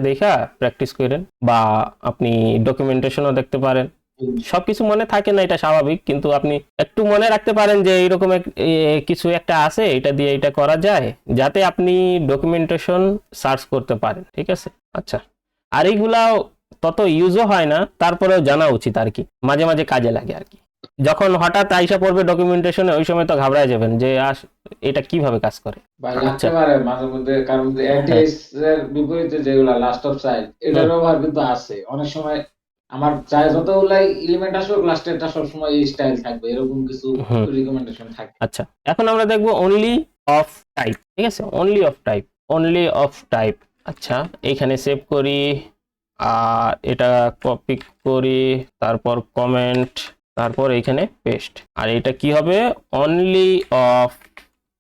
দেখা প্র্যাকটিস করেন, বা আপনি ডকুমেন্টেশনও দেখতে পারেন। সবকিছু মনে থাকে না, এটা স্বাভাবিক, কিন্তু আপনি একটু মনে রাখতে পারেন যে এইরকম কিছু একটা আছে, এটা দিয়ে এটা করা যায়, যাতে আপনি ডকুমেন্টেশন সার্চ করতে পারেন, ঠিক আছে। আচ্ছা, আর এইগুলাও তত ইউজও হয় না, তারপরেও জানা উচিত আর কি, মাঝে মাঝে কাজে লাগে আর কি। যখন হঠাৎ আইসা পড়বে ডকুমেন্টেশনে, ওই সময় তো ঘাবড়ায় যাবেন যে এটা কিভাবে কাজ করে। ভাই লাগতে পারে মাঝে মধ্যে, কারণ এটিএস এর বিপরীতে যেগুলা লাস্ট অফ সাইড, এটার ব্যবহার কিন্তু আছে অনেক সময়। আমার চাই যতগুলাই এলিমেন্ট আসুক, লাস্টে এটা সবসময় এই স্টাইল থাকবে, এরকম কিছু রিকমেন্ডেশন থাকে। আচ্ছা, এখন আমরা দেখবো অনলি অফ টাইপ, ঠিক আছে, অনলি অফ টাইপ। আচ্ছা, এইখানে সেভ করি, আর এটা কপি করি, তারপর কমেন্ট, তারপর এখানে পেস্ট। আর এটা কি হবে, অনলি অফ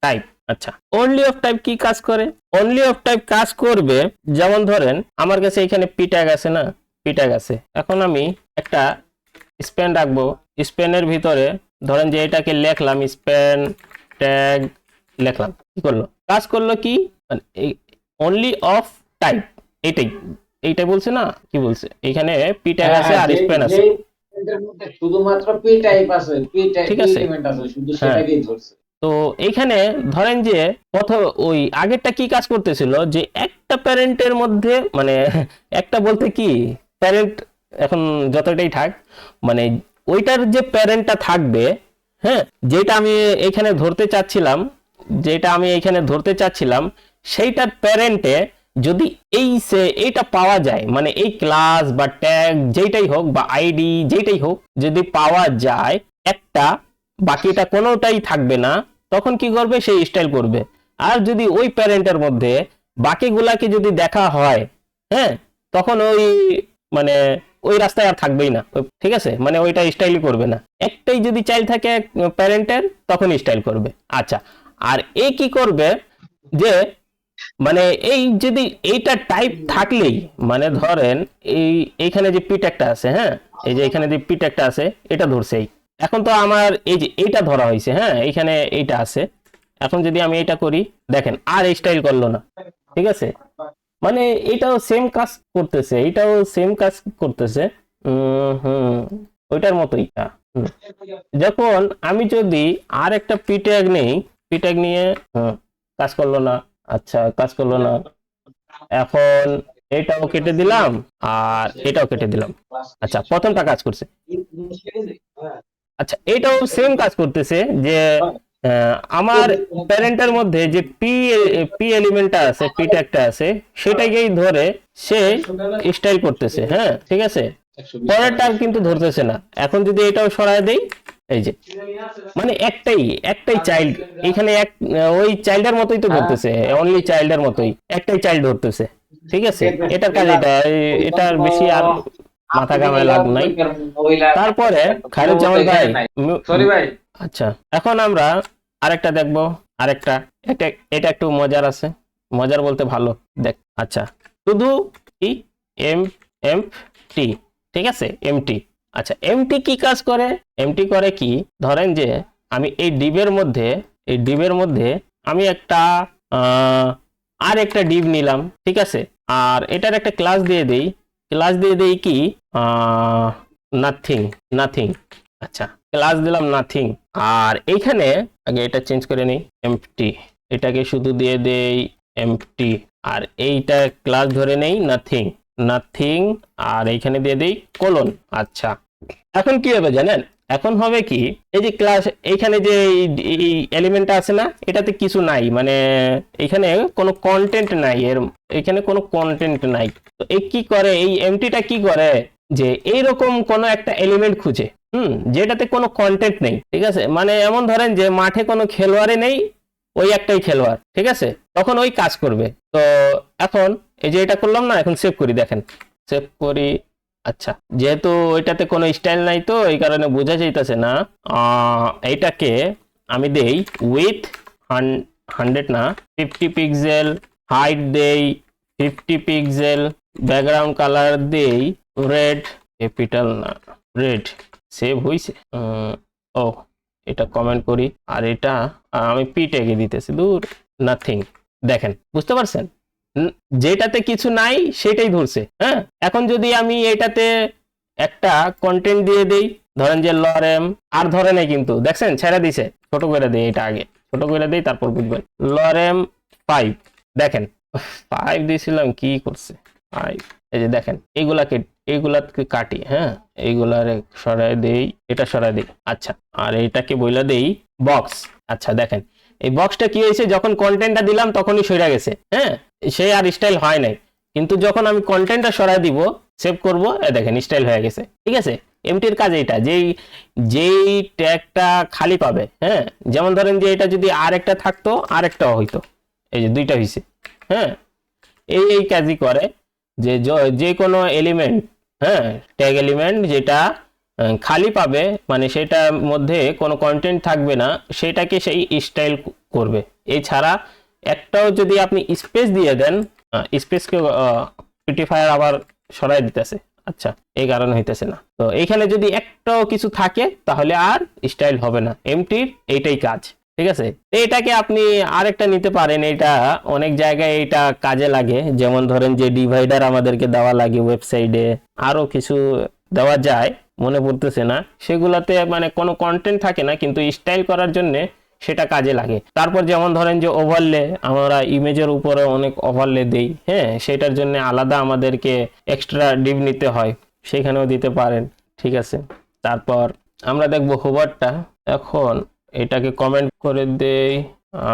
টাইপ। আচ্ছা, অনলি অফ টাইপ কি কাজ করে? অনলি অফ টাইপ কাজ করবে, যেমন ধরেন আমার কাছে এখানে পি ট্যাগ আছে না, পি ট্যাগ আছে, এখন আমি একটা স্পেন রাখবো, স্পেনের ভিতরে ধরেন যে এটাকে লিখলাম স্পেন ট্যাগ, লিখলাম, কি করলো, কাজ করলো কি, মানে অনলি অফ টাইপ, এইটা বলছে না, কি বলছে, এখানে পি ট্যাগ আছে আর স্পেন আছে, শুধুমাত্র পি টাইপ আছে, পি টাইপ এলিমেন্ট আছে, শুধু সেটাকেই ধরছে। তো এইখানে ধরেন যে ওই আগেরটা কি কাজ করতেছিল, যে একটা প্যারেন্টের মধ্যে, মানে একটা বলতে কি প্যারেন্ট, এখন যতটাই থাক, মানে ওইটার যে প্যারেন্টটা থাকবে, হ্যাঁ, যেটা আমি এখানে ধরতে চাচ্ছিলাম, সেইটার প্যারেন্টে যদি এইটা পাওয়া যায়, মানে এই ক্লাস বা ট্যাগ যেটাই হোক বা আইডি যেটাই হোক, যদি পাওয়া যায় একটা, বাকিটা কোনোটাই থাকবে না, তখন কি করবে, সেই স্টাইল করবে। আর যদি ওই প্যারেন্টের মধ্যে বাকিগুলাকে যদি দেখা হয়, হ্যাঁ, তখন ওই মানে ওই রাস্তায় আর থাকবেই না, ঠিক আছে, মানে ওইটা স্টাইলই করবে না। একটাই যদি চাইল্ড থাকে প্যারেন্টের তখন স্টাইল করবে। আচ্ছা, আর এ কি করবে যে মানে এই যদি এইটা টাইপ থাকলেই, মানে ধরেন এইখানে যে পিট একটা আছে, হ্যাঁ, এই যে এখানে যে পিট একটা আছে এটা ধরছেই। এখন তো আমার এই যে এইটা ধরা হয়েছে, হ্যাঁ, এইখানে এইটা আছে। এখন যদি আমি এটা করি, দেখেন আর স্টাইল করলো না, ঠিক আছে, মানে এটাও সেম কাজ করতেছে, এটাও সেম কাজ করতেছে। হুম, ওইটার মতোই। হুম। যখন আমি যদি আর একটা পি ট্যাগ নেই, পি ট্যাগ নিয়ে কাজ করলো না, আচ্ছা কাজ করলো না। এখন এটাও কেটে দিলাম আর এটাও কেটে দিলাম। আচ্ছা, প্রথমটা কাজ করছে। আচ্ছা, এটাও সেম কাজ করতেছে যে আমার প্যারেন্টের মধ্যে যে পি এলিমেন্টটা আছে, পি ট্যাগটা আছে, সেটাকেই ধরে সে স্টাইল করতেছে। হ্যাঁ, ঠিক আছে, পরেরটা কিন্তু ধরতেছে না। এখন যদি এটাও সরায় দেই, এই যে মানে একটাই চাইল্ড এখানে, ওই চাইল্ডের মতোই তো ধরতেছে, অনলি চাইল্ডের মতোই একটাই চাইল্ড ধরতেছে, ঠিক আছে। এটার কাজ এটার বেশি আর মাথা ঘামায় লাভ নাই। তারপরে খায়রুজ্জামান ভাই, সরি ভাই, আচ্ছা এখন আমরা আরেকটা দেখবো, আরেকটা এটা একটু মজার আছে, মজার বলতে ভালো দেখ। আচ্ছা, শুধু কি এম এম টি, ঠিক আছে, এমটি। আচ্ছা, এমটি কি কাজ করে? এমটি করে কি, ধরেন যে আমি এই ডিবের মধ্যে আমি একটা আর একটা ডিব নিলাম, ঠিক আছে, আর এটার একটা ক্লাস দিয়ে দেই কি নাথিং। আচ্ছা, ক্লাস দিলাম নাথিং, আর এইখানে আগে এটা চেঞ্জ করে নিই, এমটি, এটাকে শুধু দিয়ে দেই এমটি, আর এইটা ক্লাস ধরে নেই নাথিং, আর এইখানে দিয়ে দেই কোলন। আচ্ছা, এখন কি হবে জানেন? এখন হবে কি, এই যে ক্লাস এইখানে যে এই এলিমেন্টটা আছে না, এটাতে কিছু নাই, মানে এখানে কোনো কন্টেন্ট নাই, এখানে কোনো কন্টেন্ট নাই। তো এই কি করে, এই এমটিটা কি করে যে এইরকম কোনো একটা এলিমেন্ট খুঁজে, যেটাতে কোনো কন্টেন্ট নেই, ঠিক আছে, মানে এমন ধরেন যে মাঠে কোনো খেলোয়াড়ই নেই, ওই একটাই খেলোয়াড়, ঠিক আছে, তখন ওই কাজ করবে। তো এখন এই যে এটা করলাম না, এখন সেভ করি, দেখেন সেভ করি। আচ্ছা, যেহেতু ওইটাতে কোনো স্টাইল নাই তো এই কারণে বোঝা যাইতেছে না। এইটাকে আমি দেই উইথ 100 না 50 পিক্সেল, হাইট দেই 50 পিক্সেল, ব্যাকগ্রাউন্ড কালার দেই রেড, ক্যাপিটাল না রেড। সেভ হইছে? ও, এটা কমেন্ট করি, আর এটা আমি পি ট্যাগে দিতেছি, দূর নাথিং। দেখেন, বুঝতে পারছেন, যেটাতে কিছু নাই সেটাই ধরছে। হ্যাঁ, এখন যদি আমি এটাতে একটা কন্টেন্ট দিয়ে দেই, ধরেন যে লরেম, আর ধরে নাই কিন্তু, দেখছেন ছেড়ে দিছে, ছোট করে দেই, এটা আগে ছোট করে দেই, তারপর বুঝবেন। লরেম 5, দেখেন 5 দিয়েছিলাম, কি করছে 5, এই যে দেখেন এইগুলাকে কাটি, হ্যাঁ, এইগুলারে সরাই দেই, এটা সরাই দেই। আচ্ছা, আর এইটাকে বইলা দেই বক্স। আচ্ছা, দেখেন এই বক্সটা কি হয়েছে, যখন কন্টেন্টটা দিলাম তখনই সরে গেছে, হ্যাঁ, সে আর স্টাইল হয় নাই, কিন্তু যখন আমি কন্টেন্টটা সরাই দিব, সেভ করব, দেখেন স্টাইল হয়ে গেছে, ঠিক আছে। এমটির কাজ এইটা, যেই ট্যাগটা খালি পাবে, হ্যাঁ, যেমন ধরেন যে এটা যদি আরেকটা থাকতো, আরেকটাও হইতো, এই যে দুইটা হইছে, হ্যাঁ, এই কাজই করে, যে কোনো এলিমেন্ট, হ্যাঁ, ট্যাগ এলিমেন্ট যেটা খালি পাবে, মানে সেটার মধ্যে কোনো কন্টেন্ট থাকবে না, সেটাকে সেই স্টাইল করবে। এছাড়া একটাও যদি আপনি স্পেস দিয়ে দেন, স্পেসকে পিটিফায়ার আবার সরাই দিতেছে। আচ্ছা, এই কারণে হইতেছে না। তো এইখানে যদি একটাও কিছু থাকে তাহলে আর স্টাইল হবে না, এমটির এইটাই কাজ, ঠিক আছে। এটাকে আপনি আরেকটা নিতে পারেন, এটা অনেক জায়গায় এটা কাজে লাগে, যেমন ধরেন যে ডিভাইডার আমাদেরকে দেওয়া লাগে ওয়েবসাইটে, আরো কিছু দেওয়া যায়, মনে পড়তেছে না, সেগুলাতে মানে কোনো কন্টেন্ট থাকে না, কিন্তু স্টাইল করার জন্য সেটা কাজে লাগে। তারপর যেমন ধরেন যে ওভারলে, আমরা ইমেজের উপরে অনেক ওভারলে দেই, হ্যাঁ, সেটার জন্য আলাদা আমাদেরকে এক্সট্রা ডিভ নিতে হয়, সেখানেও দিতে পারেন, ঠিক আছে। তারপর আমরা দেখব হোভারটা। এখন এটাকে কমেন্ট করে দেই,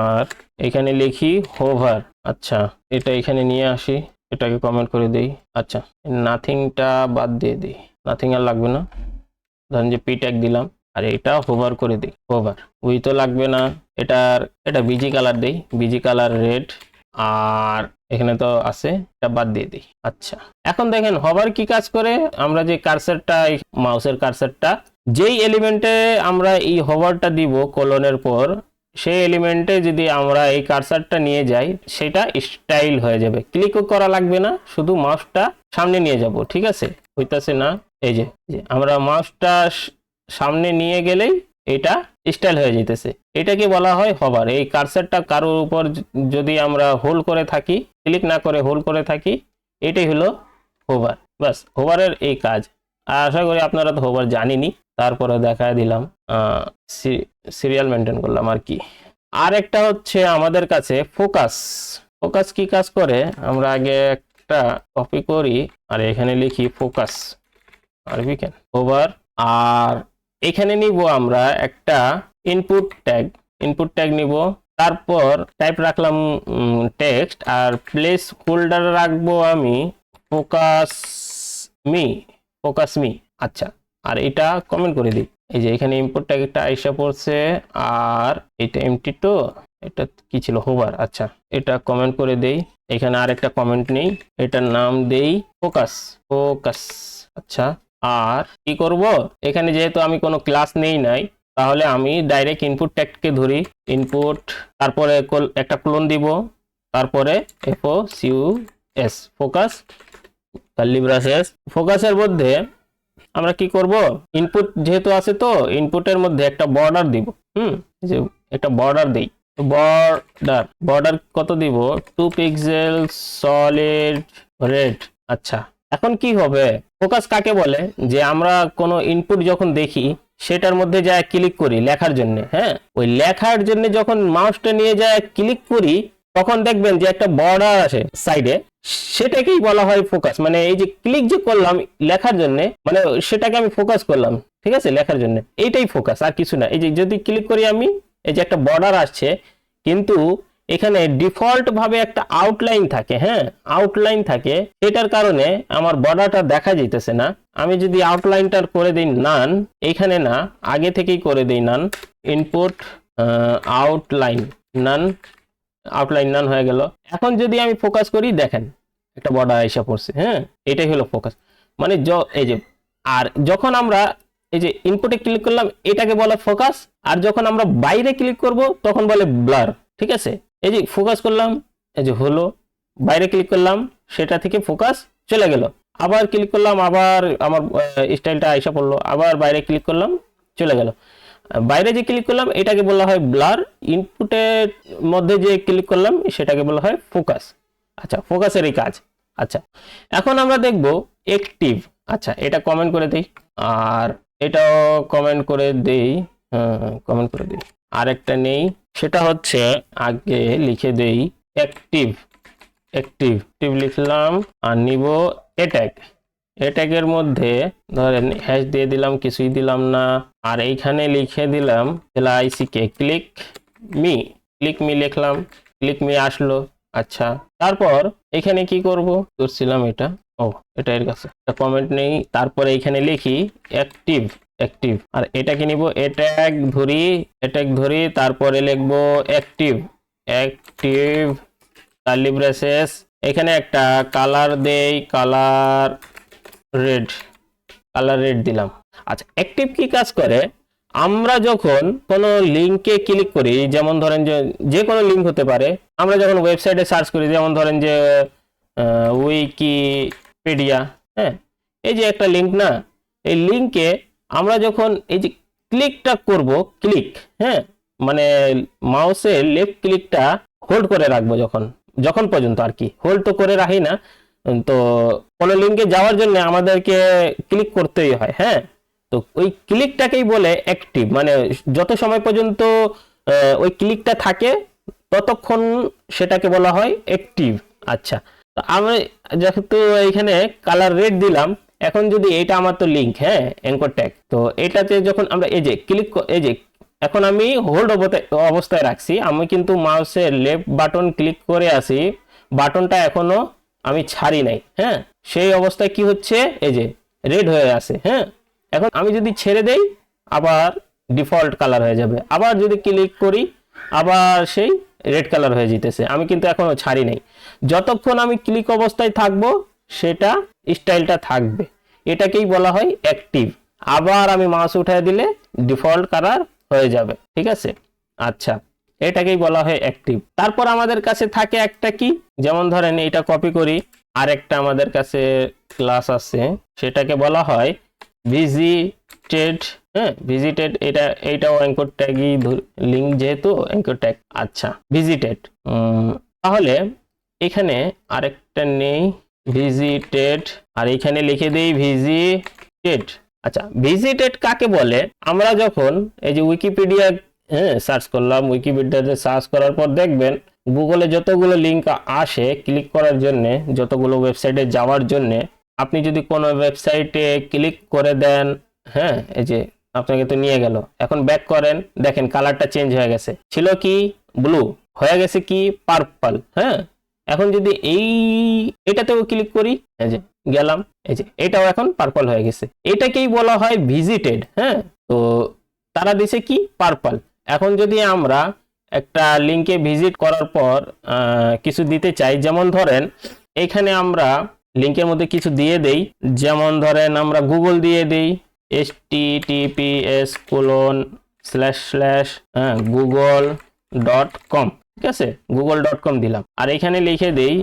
আর এখানে লিখি হোভার। আচ্ছা, এটা এখানে নিয়ে আসি, এটাকে কমেন্ট করে দেই। আচ্ছা, নাথিংটা বাদ দিয়ে দিই, নাথিং আর লাগবে না, ধরেন যে পি ট্যাগ দিলাম, আর এটা হোভার করে দিই, হোভার। উইথও লাগবে না, এটা বিজি কালার দেই, বিজি কালার রেড, আর এখানে তো আছে, এটা বাদ দিয়ে দিই। আচ্ছা, এখন দেখেন হভার কি কাজ করে। আমরা যে কার্সারটা, মাউসের কার্সারটা যেই এলিমেন্টে আমরা এই হভারটা দিব কোলনের পর, সেই এলিমেন্টে যদি আমরা এই কার্সারটা নিয়ে যাই, সেটা স্টাইল হয়ে যাবে, ক্লিকও করা লাগবে না, শুধু মাউসটা সামনে নিয়ে যাব। ঠিক আছে, হইতাছে না? এই যে আমরা মাউসটা সামনে নিয়ে গেলেই এটা স্টাইল হয়ে যেতেছে। এটাকে বলা হয় হভার। এই কার্সারটা কারোর উপর যদি আমরা হোল্ড করে থাকি, ক্লিক না করে হোল্ড করে থাকি, এটাই হলো হোভার। বাস, হোভারের এই কাজ। আর আশা করি আপনারা তো হোভার জানেনই, তারপরে দেখা দিলাম, সিরিয়াল মেনটেন করলাম আর কি। আর একটা হচ্ছে আমাদের কাছে ফোকাস। ফোকাস কি কাজ করে, আমরা আগে একটা কপি করি আর এখানে লিখি ফোকাস, আর উই ক্যান ওভার। আর এখানে নিব আমরা একটা ইনপুট ট্যাগ নিব, তারপর টাইপ রাখলাম টেক্সট, আর প্লেস হোল্ডার রাখবো আমি ফোকাস মি। আচ্ছা, আর এটা কমেন্ট করে দিই। এই যে এখানে ইনপুট ট্যাগ একটা আইসা পড়ছে, আর এটা এমটি, তো এটা কি ছিল, হোভার। আচ্ছা, এটা কমেন্ট করে দেই। এখানে আর একটা কমেন্ট নেই, এটার নাম দেই ফোকাস। আচ্ছা, আর কি করব, এখানে যেহেতু আমি কোনো ক্লাস নেই নাই, তাহলে আমি ডাইরেক্ট ইনপুট ট্যাগকে ধরি, ইনপুট, তারপরে একটা ক্লোন দিব, তারপরে FOCUS ফোকাস কার্লি ব্রাসেস। ফোকাসের মধ্যে আমরা কি করব, ইনপুট যেহেতু আছে, তো ইনপুটের মধ্যে একটা বর্ডার দিব। যে একটা বর্ডার দেই, বর্ডার কত দিব, 2 পিক্সেল সলিড রেড। আচ্ছা, এখন কি হবে, ফোকাস কাকে বলে, যে আমরা কোনো ইনপুট যখন দেখি সেটার মধ্যে যায় ক্লিক করি লেখার জন্য, হ্যাঁ, ওই লেখার জন্য যখন মাউসটা নিয়ে যায় ক্লিক করি, তখন দেখবেন যে একটা বর্ডার আসে সাইডে, সেটাকেই বলা হয় ফোকাস। মানে এই যে ক্লিক যে করলাম লেখার জন্য, মানে সেটাকে আমি ফোকাস করলাম, ঠিক আছে, লেখার জন্য, এইটাই ফোকাস, আর কিছু না। এই যে যদি ক্লিক করি আমি, এই যে একটা বর্ডার আসছে, কিন্তু এখানে ডিফল্ট ভাবে একটা আউটলাইন থাকে, হ্যাঁ, আউটলাইন থাকে, এটার কারণে আমার বর্ডারটা দেখা যাইতেছে না। আমি যদি আউটলাইনটার করে দিই নান, এখানে না, আগে থেকেই করে দিই নান, ইনপুট আউটলাইন নান হয়ে গেল। এখন যদি আমি ফোকাস করি, দেখেন একটা বর্ডার এসে পড়ছে, হ্যাঁ, এটাই হলো ফোকাস। মানে এই যে, আর যখন আমরা এই যে ইনপুটে ক্লিক করলাম, এটাকে বলে ফোকাস, আর যখন আমরা বাইরে ক্লিক করব তখন বলে ব্লার। ঠিক আছে, এই যে ফোকাস করলাম, এই যে হলো, বাইরে ক্লিক করলাম, সেটা থেকে ফোকাস চলে গেল, আবার ক্লিক করলাম, আবার আমার স্টাইলটা আইসা পড়লো, আবার বাইরে ক্লিক করলাম, চলে গেল। বাইরে যে ক্লিক করলাম এটাকে বলা হয় ব্লার, ইনপুটের মধ্যে যে ক্লিক করলাম সেটাকে বলা হয় ফোকাস। আচ্ছা, ফোকাসের এই কাজ। আচ্ছা, এখন আমরা দেখব অ্যাক্টিভ। আচ্ছা, এটা কমেন্ট করে দেই, আর এটাও কমেন্ট করে দেই, কমেন্ট করে দিই। আর একটা নেই, সেটা হচ্ছে আগে লিখে দেই অ্যাক্টিভ লিখলাম, আর নিব এট্যাগের মধ্যে ধরেন হ্যাশ দিয়ে দিলাম, কিছুই দিলাম না, আর এইখানে লিখে দিলাম LICK ক্লিক মি লিখলাম, ক্লিক মি আসলো। আচ্ছা, তারপর এখানে কি করব, করছিলাম এটা, এটা এর কাছে একটা কমেন্ট নেই, তারপরে এখানে লিখি অ্যাক্টিভ, আর এটাকে নিব অ্যাট্যাগ ধরি, তারপরে লিখবো অ্যাক্টিভ কার্লি ব্রেসেস, এখানে একটা কালার দেই, কালার রেড দিলাম। আচ্ছা, অ্যাক্টিভ কি কাজ করে, আমরা যখন কোনো লিঙ্কে ক্লিক করি, যেমন ধরেন যে কোনো লিঙ্ক হতে পারে, আমরা যখন ওয়েবসাইটে সার্চ করি, যেমন ধরেন যে উইকিপিডিয়া, হ্যাঁ, এই যে একটা লিঙ্ক না, এই লিঙ্কে আমরা যখন এই যে ক্লিকটা করব, হ্যাঁ, মানে মাউসের লেফট ক্লিকটা হোল্ড করে রাখবো, যখন পর্যন্ত আর কি, হোল্ড তো করে রাখি না, তো কোনো লিঙ্কে যাওয়ার জন্য আমাদেরকে ক্লিক করতেই হয়, হ্যাঁ, তো ওই ক্লিকটাকেই বলে অ্যাক্টিভ। মানে যত সময় পর্যন্ত ওই ক্লিকটা থাকে ততক্ষণ সেটাকে বলা হয় অ্যাক্টিভ। আচ্ছা, তো আমি যেহেতু এইখানে কালার রেড দিলাম, এখন যদি এটা আমার তো লিঙ্ক, হ্যাঁ, অ্যাঙ্কর ট্যাগ, তো এটাতে যখন আমরা এই যে এই যে এখন আমি হোল্ড অবস্থায় রাখছি, আমি কিন্তু মাউসের লেফট বাটন ক্লিক করে আসি, বাটনটা এখনো আমি ছাড়ি নাই, হ্যাঁ, সেই অবস্থায় কি হচ্ছে, এই যে রেড হয়ে আছে, হ্যাঁ, এখন আমি যদি ছেড়ে দেই আবার ডিফল্ট কালার হয়ে যাবে, আবার যদি ক্লিক করি আবার সেই রেড কালার হয়ে যেতেছে, আমি কিন্তু এখনো ছাড়ি নাই। যতক্ষণ আমি ক্লিক অবস্থায় থাকবো সেটা স্টাইলটা থাকবে, এটাকেই বলা হয় অ্যাক্টিভ। আবার আমি মাউস উঠায় দিলে ডিফল্ট কালার হয়ে যাবে, ঠিক আছে। আচ্ছা, এটাকেই বলা হয় অ্যাক্টিভ। তারপর আমাদের কাছে থাকে একটা কি, যেমন ধরেন এটা কপি করি, আরেকটা আমাদের কাছে ক্লাস আছে, সেটাকে বলা হয় ভিজিটেড। হ্যাঁ, ভিজিটেড, এইটাও অ্যাঙ্কর ট্যাগই, লিঙ্ক যেহেতু অ্যাঙ্কর ট্যাগ। আচ্ছা, ভিজিটেড, তাহলে এখানে আরেকটা নেই ভিজিটেড, আর এখানে লিখে দেই ভিজিটেড। আচ্ছা, ভিজিটেড কাকে বলে? আমরা যখন এই যে উইকিপিডিয়া সার্চ করলাম, উইকিপিডিয়াতে সার্চ করার পর দেখবেন গুগলে যতগুলো লিঙ্ক আসে ক্লিক করার জন্য, যতগুলো ওয়েবসাইটে যাওয়ার জন্য, আপনি যদি কোনো ওয়েবসাইটে ক্লিক করে দেন, হ্যাঁ, এই যে আপনাকে তো নিয়ে গেল, এখন ব্যাক করেন, দেখেন কালারটা চেঞ্জ হয়ে গেছে, ছিল কি ব্লু, হয়ে গেছে কি পার্পল। হ্যাঁ, এখন যদি এটাতেও ক্লিক করি, এই যে গেলাম, এই যে এটাও এখন পার্পল হয়ে গেছে, এটাকেই বলা হয় ভিজিটেড। হ্যাঁ, তো তারা দিছে কি পার্পল। এখন যদি আমরা একটা লিঙ্কে ভিজিট করার পর কিছু দিতে চাই, যেমন ধরেন এখানে আমরা লিঙ্কের মধ্যে কিছু দিয়ে দেই, যেমন ধরেন আমরা গুগল দিয়ে দেই https://google.com, ঠিক আছে, google.com দিলাম, আর এখানে লিখে দেই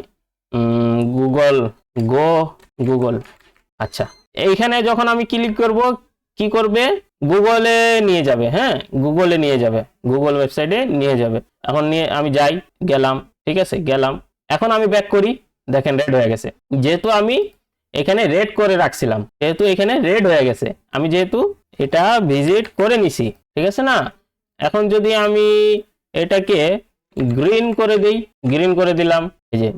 গুগল। আচ্ছা, এইখানে যখন আমি ক্লিক করব কি করবে, গুগলে নিয়ে যাবে। হ্যাঁ, গুগলে নিয়ে যাবে, গুগল ওয়েবসাইটে নিয়ে যাবে। এখন নিয়ে আমি যাই, গেলাম, ঠিক আছে, গেলাম। এখন আমি ব্যাক করি, দেখেন রেড হয়ে গেছে, যেহেতু আমি এখানে রেড করে রাখছিলাম, যেহেতু এখানে রেড হয়ে গেছে, আমি যেহেতু এটা ভিজিট করে নিছি, ঠিক আছে না। এখন যদি আমি এটাকে গ্রিন করে দিই, গ্রিন করে দিলাম, এই যে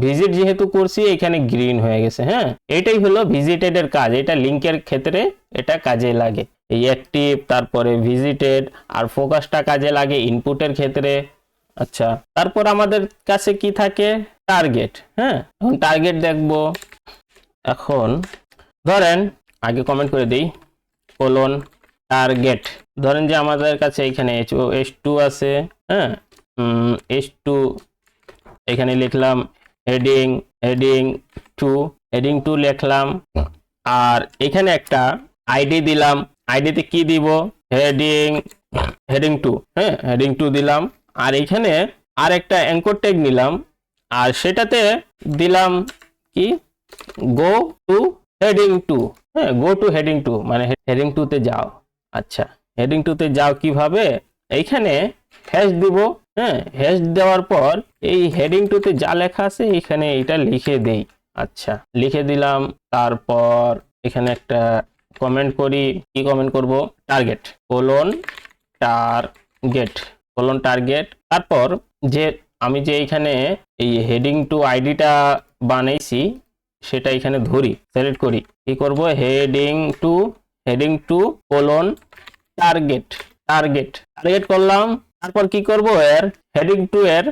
ভিজিট যেহেতু করছি এখানে গ্রিন হয়ে গেছে। হ্যাঁ, এটাই হলো ভিজিটেড এর কাজ, এটা লিংকের ক্ষেত্রে এটা কাজে লাগে, এই অ্যাক্টিভ, তারপরে ভিজিটেড, আর ফোকাসটা কাজে লাগে ইনপুটের ক্ষেত্রে। আচ্ছা, তারপর আমাদের কাছে কি থাকে, টার্গেট। হ্যাঁ, এখন টার্গেট দেখব। এখন ধরেন আগে কমেন্ট করে দিই টার্গেট, ধরেন যে আমাদের কাছে এখানে H2 আছে। হ্যাঁ, H2, এখানে লিখলাম হেডিং 2 লিখলাম, আর এখানে একটা আইডি দিলাম, আইডিতে কি দিব, হেডিং 2। হ্যাঁ, হেডিং 2 দিলাম, আর এখানে আর একটা অ্যাঙ্কর ট্যাগ নিলাম, আর সেটাতে দিলাম কি, গো টু হেডিং 2। হ্যাঁ, গো টু হেডিং 2 মানে হেডিং 2 তে যাও। আচ্ছা, হেডিং 2 তে যাও কিভাবে, এইখানে হ্যাশ দিব। হ্যাঁ, হ্যাশ দেওয়ার পর এই হেডিং 2 তে যা লেখা আছে এখানে এটা লিখে দেই। আচ্ছা, লিখে দিলাম, তারপর এখানে একটা কমেন্ট করি, কি কমেন্ট করব, টার্গেট টার্গেট। তারপর যে আমি যে এখানে এই হেডিং 2 আইডিটা বানাইছি সেটা এখানে ধরি, সিলেক্ট করি, কি করব, হেডিং 2 টার্গেট করলাম। তারপর কি করব, এর হেডিং 2 এর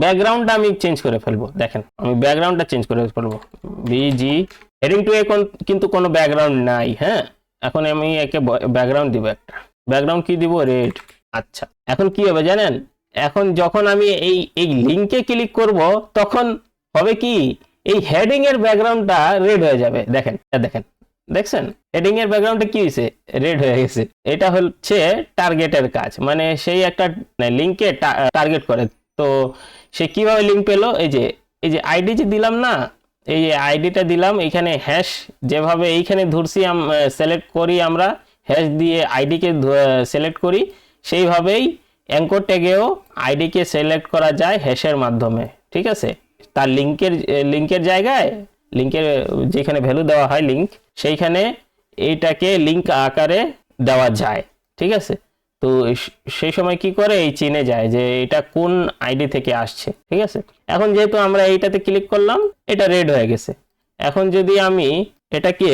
ব্যাকগ্রাউন্ডটা আমি চেঞ্জ করে ফেলবো। দেখেন আমি ব্যাকগ্রাউন্ডটা চেঞ্জ করে ফেলবো, বিজি হেডিং 2 এ কিন্তু কোনো ব্যাকগ্রাউন্ড নাই। হ্যাঁ, এখন আমি একে ব্যাকগ্রাউন্ড দিব, একটা ব্যাকগ্রাউন্ড কি দিব, রেড। আচ্ছা, এখন কি হবে জানেন, এখন যখন আমি এই লিংকে ক্লিক করব তখন হবে কি, এই হেডিং এর ব্যাকগ্রাউন্ডটা রেড হয়ে যাবে। দেখছেন হেডিং এর ব্যাকগ্রাউন্ডটা কি হয়েছে, রেড হয়ে গেছে। এটা হচ্ছে টার্গেটের কাজ, মানে সেই একটা লিংকে টার্গেট করে। তো সে কিভাবে লিংক পেলো, এই যে আইডি যে দিলাম না, এই আইডিটা দিলাম, এখানে হ্যাশ যেভাবে এইখানে ধরছি, সিলেক্ট করি আমরা, হ্যাশ দিয়ে আইডিকে সিলেক্ট করি, সেইভাবেই অ্যাঙ্কর ট্যাগেও আইডিকে সিলেক্ট করা যায় হ্যাশের মাধ্যমে। ঠিক আছে, তার লিংকের জায়গায়, লিংকের যেখানে ভ্যালু দেওয়া হয় লিংক, সেইখানে এইটাকে লিংক আকারে দেওয়া যায়। ঠিক আছে, তো সেই সময় কি করে, এই চিনে যায় যে এটা কোন আইডি থেকে আসছে। ঠিক আছে, এখন যেহেতু আমরা এইটাতে ক্লিক করলাম, এটা রেড হয়ে গেছে। এখন যদি আমি এটাকে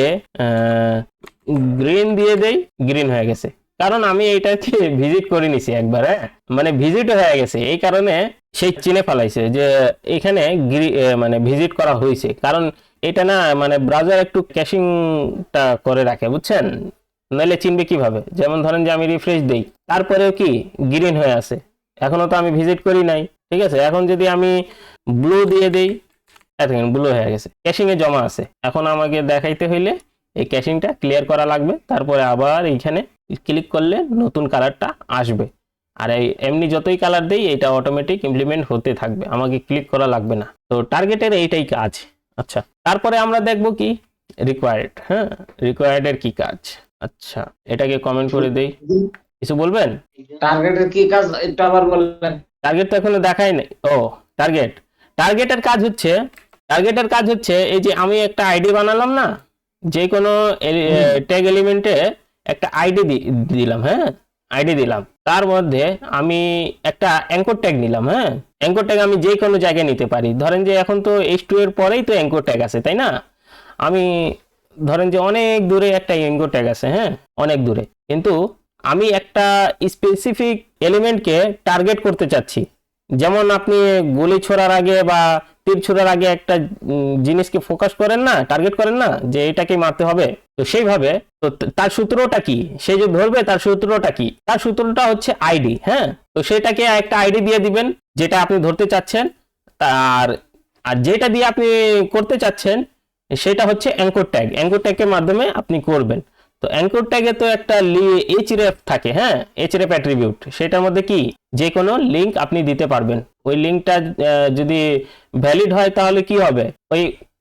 গ্রিন দিয়ে দেই, গ্রিন হয়ে গেছে, কারণ আমি এইটাকে ভিজিট করে নিছি একবার। হ্যাঁ, মানে ভিজিট হয়ে গেছে, এই কারণে সেই চিনে ফেলাইছে যে এখানে মানে ভিজিট করা হয়েছে। কারণ এটা না, মানে ব্রাউজার একটু ক্যাশিংটা করে রাখে, বুঝছেন, নাহলে চিনবে কিভাবে। যেমন ধরেন যে আমি রিফ্রেশ দেই, তারপরেও কি গ্রিন হয়ে আছে, এখনো তো আমি ভিজিট করি নাই, ঠিক আছে। এখন যদি আমি ব্লু দিয়ে দেই, দেখেন ব্লু হয়ে গেছে, ক্যাশিং এ জমা আছে। এখন আমাকে দেখাইতে হইলে এই ক্যাশিংটা ক্লিয়ার করা লাগবে, তারপরে আবার এইখানে ক্লিক করলে নতুন কালারটা আসবে। আর এই এমনি যতই কালার দেই এটা অটোমেটিক ইমপ্লিমেন্ট হতে থাকবে, আমাকে ক্লিক করা লাগবে না। তো টার্গেটের এইটাই কাজ। আচ্ছা, তারপরে আমরা দেখব কি রিকোয়ার্ড। হ্যাঁ, রিকোয়ার্ড এর কি কাজ। আচ্ছা, এটাকে কমেন্ট করে দেই। কিছু বলবেন? টার্গেটের কি কাজ এটা আবার বললেন। টার্গেট তো এখনো দেখাই নাই। ও টার্গেটের কাজ হচ্ছে এই যে আমি একটা আইডি বানালাম না, যে কোনো ট্যাগ এলিমেন্টে একটা আইডি দিলাম। হ্যাঁ, আইডি দিলাম, তার মধ্যে আমি একটা অ্যাঙ্কর ট্যাগ নিলাম। হ্যাঁ, অ্যাঙ্কর ট্যাগ আমি যে কোনো জায়গায় নিতে পারি। ধরেন যে এখন তো H2 এর পরেই তো অ্যাঙ্কর ট্যাগ আছে, তাই না? আমি ধরেন যে অনেক দূরে একটা অ্যাঙ্কর ট্যাগ আছে, হ্যাঁ অনেক দূরে, কিন্তু আমি একটা স্পেসিফিক এলিমেন্টকে টার্গেট করতে চাচ্ছি। যেমন আপনি গুলি ছোড়ার আগে বা তীর ছোড়ার আগে একটা জিনিসকে ফোকাস করেন না, টার্গেট করেন না, যে এটাকে মারতে হবে। তো সেইভাবে তো তার সূত্রটা কি, সে যে ধরবে তার সূত্রটা কি, তার সূত্রটা হচ্ছে আইডি। হ্যাঁ, তো সেটাকে একটা আইডি দিয়ে দিবেন যেটা আপনি ধরতে চাচ্ছেন, আর যেটা দিয়ে আপনি করতে চাচ্ছেন সেটা হচ্ছে অ্যাঙ্কর ট্যাগ। অ্যাঙ্কর ট্যাগের মাধ্যমে আপনি করবেন। তো অ্যাঙ্কর ট্যাগে তো একটা href থাকে। হ্যাঁ, href অ্যাট্রিবিউট, সেটার মধ্যে কি যে কোনো লিংক আপনি দিতে পারবেন। ওই লিংকটা যদি ভ্যালিড হয় তাহলে কি হবে,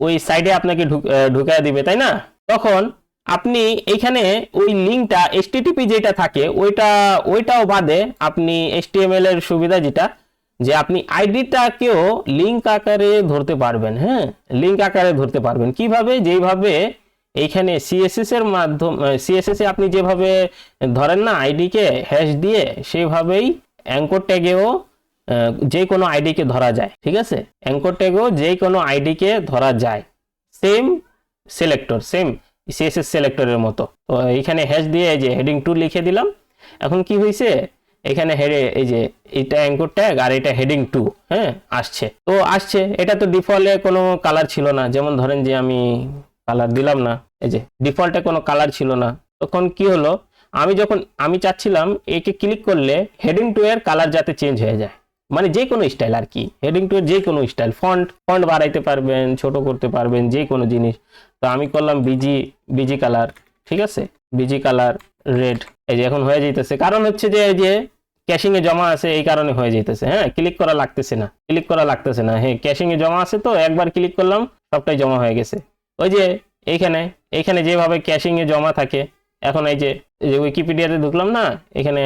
ওই সাইডে আপনাকে ঢুকায় দিবে, তাই না? তখন আপনি এইখানে ওই লিংকটা http যেটা থাকে ওইটাও বাদে আপনি html এর সুবিধা যেটা, যে আপনি আইডিটাকেও লিংক আকারে ধরতে পারবেন। হ্যাঁ, লিংক আকারে ধরতে পারবেন কিভাবে, যেভাবে এইখানে সিএসএস এর মাধ্যমে, সিএসএস এ আপনি যেভাবে ধরেন না আইডিকে হ্যাশ দিয়ে, সেভাবেই অ্যাঙ্কর ট্যাগেও যে কোনো আইডিকে ধরা যায়। ঠিক আছে, অ্যাঙ্কর ট্যাগেও যে কোনো আইডিকে ধরা যায়, সেম সিলেক্টর, সেম সিএসএস সিলেক্টরের মতো। তো এইখানে হ্যাশ দিয়ে এই যে হেডিং 2 লিখে দিলাম। এখন কি হয়েছে, এখানে এই যে এটা অ্যাঙ্কর ট্যাগ আর এটা হেডিং 2, হ্যাঁ আসছে। তো আসছে, এটা তো ডিফল্টে কোনো কালার ছিল না। যেমন ধরেন যে আমি কালার দিলাম না, এই যে ডিফল্টে কোনো কালার ছিল না। তখন কি হলো, আমি চাচ্ছিলাম একে ক্লিক করলে হেডিং 2 এর কালার যাতে চেঞ্জ হয়ে যায়, মানে যে কোনো স্টাইল আর কি। হেডিং 2 এর যে কোনো স্টাইল, ফন্ট বাড়াইতে পারবেন, ছোট করতে পারবেন, যে কোনো জিনিস। তো আমি করলাম বিজি কালার। ঠিক আছে, বিজি কালার রেড। এই যে এখন হয়ে যাইতেছে, কারণ হচ্ছে যে এই যে ক্যাশিং এ জমা আছে, এই কারণে হয়ে যাইতেছে। হ্যাঁ, ক্লিক করা লাগতেছে না। হ্যাঁ, ক্যাশিং এ জমা আছে, তো একবার ক্লিক করলাম সবটাই জমা হয়ে গেছে। ওই যে এইখানে যেভাবে ক্যাশিং এ জমা থাকে, এখন এই যে উইকিপিডিয়াতে ঢুকলাম না, এখানে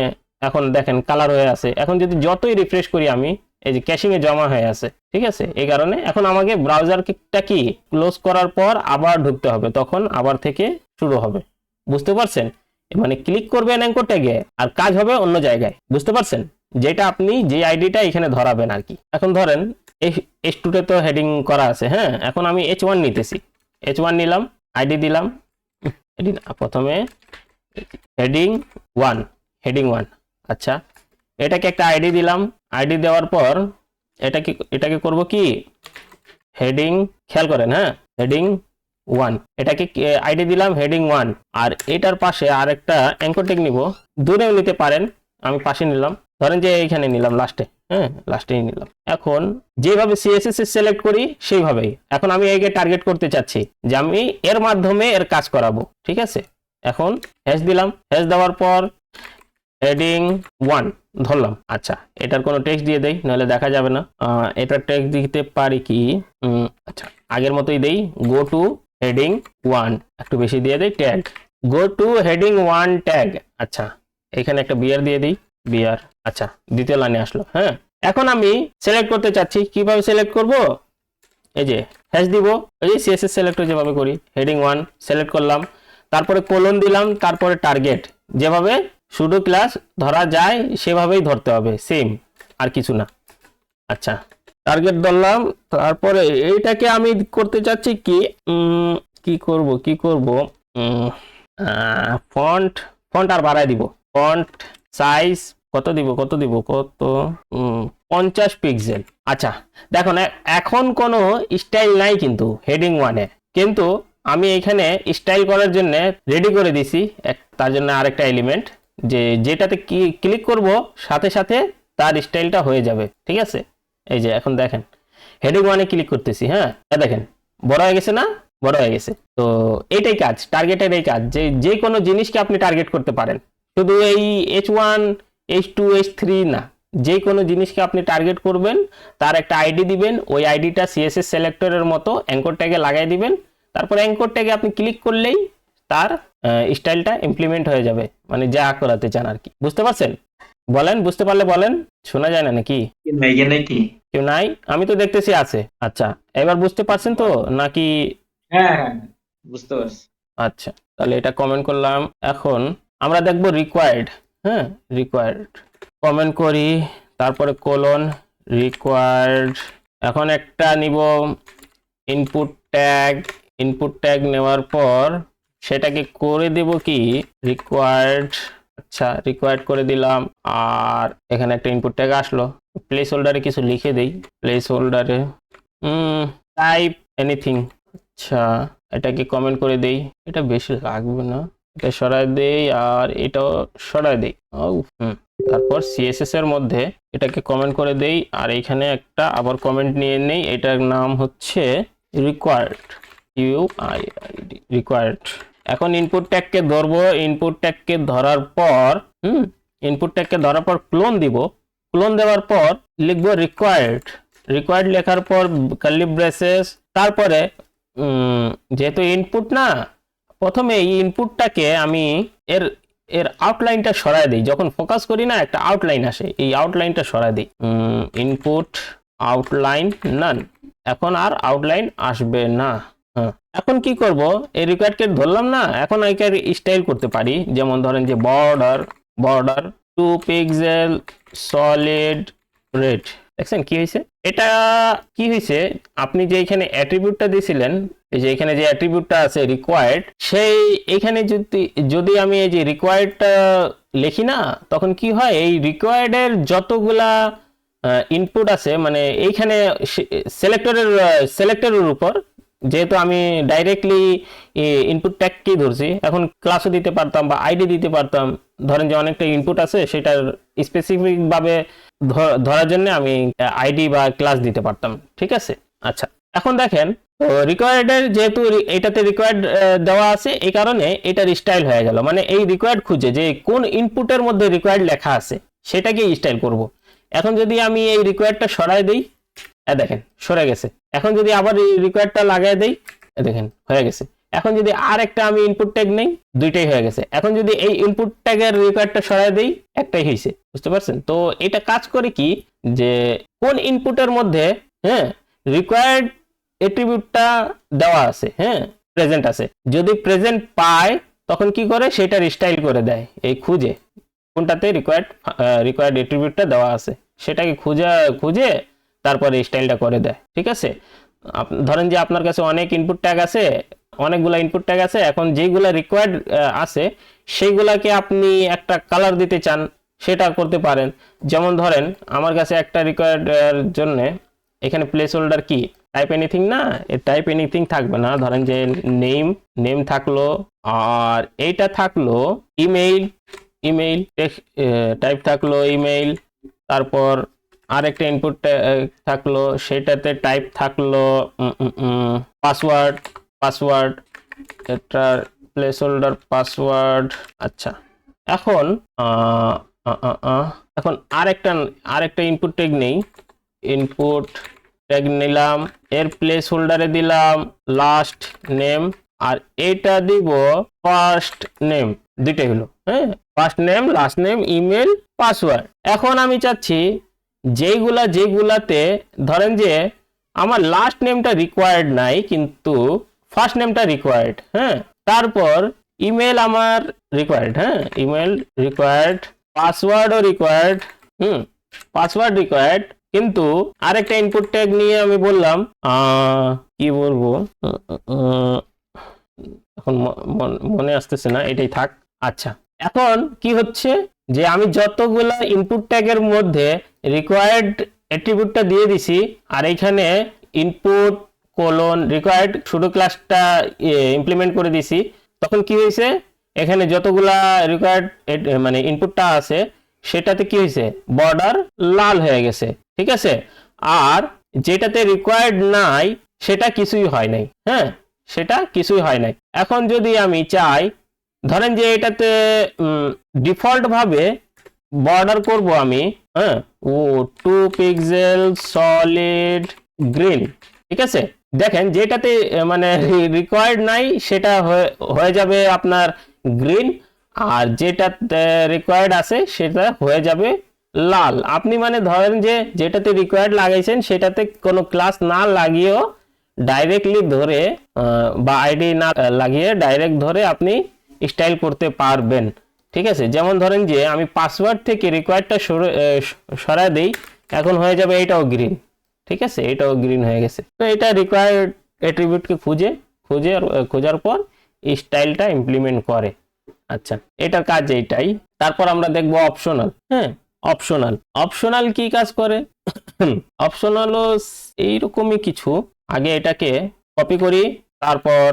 এখন দেখেন কালার হয়ে আছে। এখন যদি যতই রিফ্রেশ করি আমি, এই যে ক্যাশিং এ জমা হয়ে আছে। ঠিক আছে, এই কারণে এখন আমাকে ব্রাউজারটা কি ক্লোজ করার পর আবার ঢুকতে হবে, তখন আবার থেকে শুরু হবে। বুঝতে পারছেন? মানে ক্লিক করবেন অ্যাঙ্কর ট্যাগে আর কাজ হবে অন্য জায়গায়। বুঝতে পারছেন? যেটা আপনি যে আইডিটা এখানে ধরাবেন আর কি। এখন ধরেন H2 তে তো হেডিং করা আছে। হ্যাঁ, এখন আমি H1 নিতেছি। H1 নিলাম, আইডি দিলাম। প্রথমে হেডিং 1। আচ্ছা, এটাকে একটা আইডি দিলাম। আইডি দেওয়ার পর এটাকে করব কি হেডিং, খেয়াল করেন, হ্যাঁ হেডিং 1, এটাকে আইডি দিলাম হেডিং 1। আর এটার পাশে আরেকটা অ্যাঙ্কর ট্যাগ নিব, দূরেও নিতে পারেন, আমি পাশে নিলাম। ধরেন যে এইখানে নিলাম লাস্টে, হ্যাঁ লাস্টেই নিলাম। এখন যেভাবে সিএসএস সিলেক্ট করি সেইভাবেই এখন আমি একে টার্গেট করতে চাচ্ছি যে আমি এর মাধ্যমে এর কাজ করাবো। ঠিক আছে, এখন হ্যাশ দিলাম। হ্যাশ দেওয়ার পর হেডিং 1 ধরলাম। আচ্ছা, এটার কোনো টেক্সট দিয়ে দেই, নাহলে দেখা যাবে না। এটার টেক্সট দিতে পারি কি, আচ্ছা আগের মতোই দেই, গো টু হেডিং 1, একটু বেশি দিয়ে দেই, tag go to heading 1 tag. আচ্ছা, এখানে একটা বিআর দিয়ে দিই, বিআর। আচ্ছা, দ্বিতীয় লাইনে আসলো। হ্যাঁ, এখন আমি সিলেক্ট করতে চাচ্ছি, কিভাবে সিলেক্ট করব, এই যে হ্যাশ দিব, এই যে সিএসএস সিলেক্টর যেভাবে করি, হেডিং 1 সিলেক্ট করলাম, তারপরে কোলন দিলাম, তারপরে টার্গেট। যেভাবে সুডো ক্লাস ধরা যায় সেভাবেই ধরতে হবে, সেম, আর কিছু না। আচ্ছা, টার্গেট ধরলাম, তারপরে এইটাকে আমি করতে চাচ্ছি কি করব, ফন্ট আর বাড়াই দিব। ফন্ট সাইজ কত দিব 50 পিক্সেল। আচ্ছা, দেখুন এখন কোনো স্টাইল নাই কিন্তু হেডিং 1 এ, কিন্তু আমি এখানে স্টাইল করার জন্য রেডি করে দিছি তার জন্য আরেকটা এলিমেন্ট, যেটাতে ক্লিক করব সাথে সাথে তার স্টাইলটা হয়ে যাবে। ঠিক আছে, এই যে এখন দেখেন হেডিং 1-এ ক্লিক করতেছি, হ্যাঁ দেখেন বড় হয়ে গেছে না, বড় হয়ে গেছে। তো এইটাই কাজ, টার্গেটের এই কাজ, যে যে কোনো জিনিসকে আপনি টার্গেট করতে পারেন, শুধু এই H1 H2 H3 না, যে কোনো জিনিসকে আপনি টার্গেট করবেন, তার একটা আইডি দিবেন, ওই আইডিটা সিএসএস সিলেক্টরের মতো অ্যাঙ্কর ট্যাগে লাগাই দিবেন, তারপর অ্যাঙ্কর ট্যাগে আপনি ক্লিক করলেই তার স্টাইলটা ইমপ্লিমেন্ট হয়ে যাবে, মানে যা করাতে চান আর কি। বুঝতে পারছেন? বলেন, বুঝতে পারলে বলেন, শোনা যায় না নাকি? এখানে কি কেউ নাই? আমি তো দেখতেছি আছে। আচ্ছা, এবার বুঝতে পারছেন তো নাকি? হ্যাঁ হ্যাঁ বুঝতে পারছি। আচ্ছা, তাহলে এটা কমেন্ট করলাম। এখন আমরা দেখব রিকোয়ার্ড। হ্যাঁ, রিকোয়ার্ড কমেন্ট করি, তারপরে কোলন রিকোয়ার্ড। এখন একটা নিব ইনপুট ট্যাগ। ইনপুট ট্যাগ নেওয়ার পর সেটাকে করে দেব কি রিকোয়ার্ড। আচ্ছা, রিকোয়ার্ড করে দিলাম। আর এখানে একটা ইনপুট ট্যাগ আসলো। প্লেস হোল্ডারে কিছু লিখে দেই। প্লেস হোল্ডারে টাইপ এনিথিং। আচ্ছা, এটাকে কমেন্ট করে দেই। এটা বেশি লাগবে না, এটা সরায় দেই, আর এটাও সরায় দেই। তারপর সিএসএস এর মধ্যে এটাকে কমেন্ট করে দেই, আর এখানে একটা আবার কমেন্ট নিয়ে নেই। এটার নাম হচ্ছে রিকোয়ার্ড, ইউআইডি রিকোয়ার্ড। এখন ইনপুট ট্যাগকে ধরবো। ইনপুট ট্যাগকে ধরার পর ইনপুট ট্যাগকে ধরার পর ক্লোন দিব। ক্লোন দেওয়ার পর লিখবো রিকোয়ার্ড। রিকোয়ার্ড লেখার পর কার্লি ব্রেসেস। তারপরে যেহেতু ইনপুট না, প্রথমে এই ইনপুটটাকে আমি এর আউটলাইনটা সরায় দিই। যখন ফোকাস করি না, একটা আউটলাইন আসে, এই আউটলাইনটা সরায় দিই। ইনপুট আউটলাইন নান। এখন আর আউটলাইন আসবে না। হ্যাঁ, এখন কি করব, এই রিকোয়ার্ডকে ধরলাম না, এখন একে স্টাইল করতে পারি। যেমন ধরেন যে বর্ডার 2 পিক্সেল সলিড রেড। দেখছেন কি হয়েছে? এটা কি হয়েছে, আপনি যে এখানে অ্যাট্রিবিউটটা দিয়েছিলেন, এই যে এখানে যে অ্যাট্রিবিউটটা আছে রিকোয়ার্ড, সেই এখানে যদি আমি এই যে রিকোয়ার্ডটা লিখি না, তখন কি হয়, এই রিকোয়ার্ডের যতগুলা ইনপুট আছে, মানে এইখানে সিলেক্টরের উপর, যেহেতু আমি ডাইরেক্টলি ইনপুট ট্যাগকেই ধরছি, এখন ক্লাসও দিতে পারতাম বা আইডি দিতে পারতাম। ধরেন যে অনেকটা ইনপুট আছে, সেটার স্পেসিফিক ভাবে ধরার জন্য আমি আইডি বা ক্লাস দিতে পারতাম। ঠিক আছে? আচ্ছা, এখন দেখেন রিকোয়ার্ডের যেহেতু এটাতে রিকোয়ার্ড দেওয়া আছে, এই কারণে এটার স্টাইল হয়ে গেল। মানে এই রিকোয়ার্ড খুঁজে যে কোন ইনপুটের মধ্যে রিকোয়ার্ড লেখা আছে, সেটাকে স্টাইল করব। এখন যদি আমি এই রিকোয়ার্ডটা সরাই দেই, দেখেন সরে গেছে। এখন যদি আবার এই রিকোয়ার্ডটা লাগাই দেই, দেখেন হয়ে গেছে। এখন যদি আর একটা আমি ইনপুট ট্যাগ নেই, দুইটাই হয়ে গেছে। এখন যদি এই ইনপুট ট্যাগের রিকোয়ার্ডটা সরাই দেই, একটাই হয়েছে। বুঝতে পারছেন? তো এটা কাজ করে কি, যে কোন ইনপুটের মধ্যে রিকোয়ার্ড অ্যাট্রিবিউটটা দেওয়া আছে, প্রেজেন্ট আছে। যদি প্রেজেন্ট পায়, তখন কি করে, সেটার স্টাইল করে দেয়। এই খুঁজে কোনটাতে রিকোয়ার্ড অ্যাট্রিবিউটটা দেওয়া আছে, সেটাকে খুঁজে তারপরে স্টাইলটা করে দেয়। ঠিক আছে? ধরেন যে আপনার কাছে অনেক ইনপুট ট্যাগ আছে, অনেকগুলা ইনপুট ট্যাগ আছে। এখন যেগুলা রিকোয়ার্ড আছে, সেইগুলাকে আপনি একটা কালার দিতে চান, সেটা করতে পারেন। যেমন ধরেন আমার কাছে একটা রিকোয়ার্ড জন্য এখানে প্লেস হোল্ডার কি টাইপ এনিথিং না, টাইপ এনিথিং থাকবে না। ধরেন যে নেম থাকলো, আর এইটা থাকলো ইমেইল টাইপ থাকলো ইমেইল। তারপর আরেকটা ইনপুট থাকলো, সেটাতে টাইপ থাকলো পাসওয়ার্ড, এটা প্লেস হোল্ডার পাসওয়ার্ড। আচ্ছা, এখন আরেকটা ইনপুট ট্যাগ নেই। ইনপুট ট্যাগ নিলাম, এর প্লেস হোল্ডারে দিলাম লাস্ট নেম, আর এটা দিব ফার্স্ট নেম। দুইটাই হলো, first name, last name, email, password. এখন আমি চাচ্ছি যেগুলাতে ধরেন যে আমার লাস্ট নেমটা রিকোয়ার্ড নাই, কিন্তু ফার্স্ট নেমটা রিকোয়ার্ড। তারপর ইমেল আমার রিকোয়ার্ড, ইমেল রিকোয়ার্ড, পাসওয়ার্ডও রিকোয়ার্ড, পাসওয়ার্ড রিকোয়ার্ড। কিন্তু আরেকটা ইনপুট ট্যাগ নিয়ে আমি বললাম, কি বলবো এখন মনে আসতেছে না, এটাই থাক। আচ্ছা, এখন কি হচ্ছে, যে আমি যতগুলা ইনপুট ট্যাগের মধ্যে রিকোয়ার্ড অ্যাট্রিবিউটটা দিয়ে দিছি, আর এখানে ইনপুট কোলন রিকোয়ার্ড শুধু ক্লাসটা ইমপ্লিমেন্ট করে দিছি, তখন কি হয়েছে, এখানে যতগুলা রিকোয়ার্ড মানে ইনপুটটা আছে, সেটাতে কি হয়েছে, বর্ডার লাল হয়ে গেছে। ঠিক আছে? আর যেটাতে রিকোয়ার্ড নাই সেটা কিছুই হয় নাই, হ্যাঁ, সেটা কিছুই হয় নাই। এখন যদি আমি চাই, ধরেন যে এটাতে ডিফল্ট ভাবে বর্ডার করব আমি, হ্যাঁ, ও 2 পিক্সেল সলিড গ্রিন, ঠিক আছে। দেখেন যেটাতে মানে রিকোয়ার্ড নাই সেটা হয়ে যাবে আপনার গ্রিন, আর যেটাতে রিকোয়ার্ড আছে সেটা হয়ে যাবে লাল। আপনি মানে ধরেন যে যেটাতে রিকোয়ার্ড লাগাইছেন সেটাতে কোনো ক্লাস না লাগিয়েও ডাইরেক্টলি ধরে বা আইডি না লাগিয়ে ডাইরেক্ট ধরে আপনি স্টাইল করতে পারবেন, ঠিক আছে। যেমন ধরেন যে আমি পাসওয়ার্ড থেকে রিকোয়ার্ডটা সরায় দেই, এখন হয়ে যাবে এটাও গ্রিন, ঠিক আছে, এটাও গ্রিন হয়ে গেছে। তো এটা রিকোয়ার্ড অ্যাট্রিবিউটকে খোঁজার পর স্টাইলটা ইমপ্লিমেন্ট করে। আচ্ছা, এটার কাজ এইটাই। তারপর আমরা দেখব অপশনাল। হ্যাঁ, অপশনাল কি কাজ করে? অপশনালও এইরকমই কিছু। আগে এটাকে কপি করি, তারপর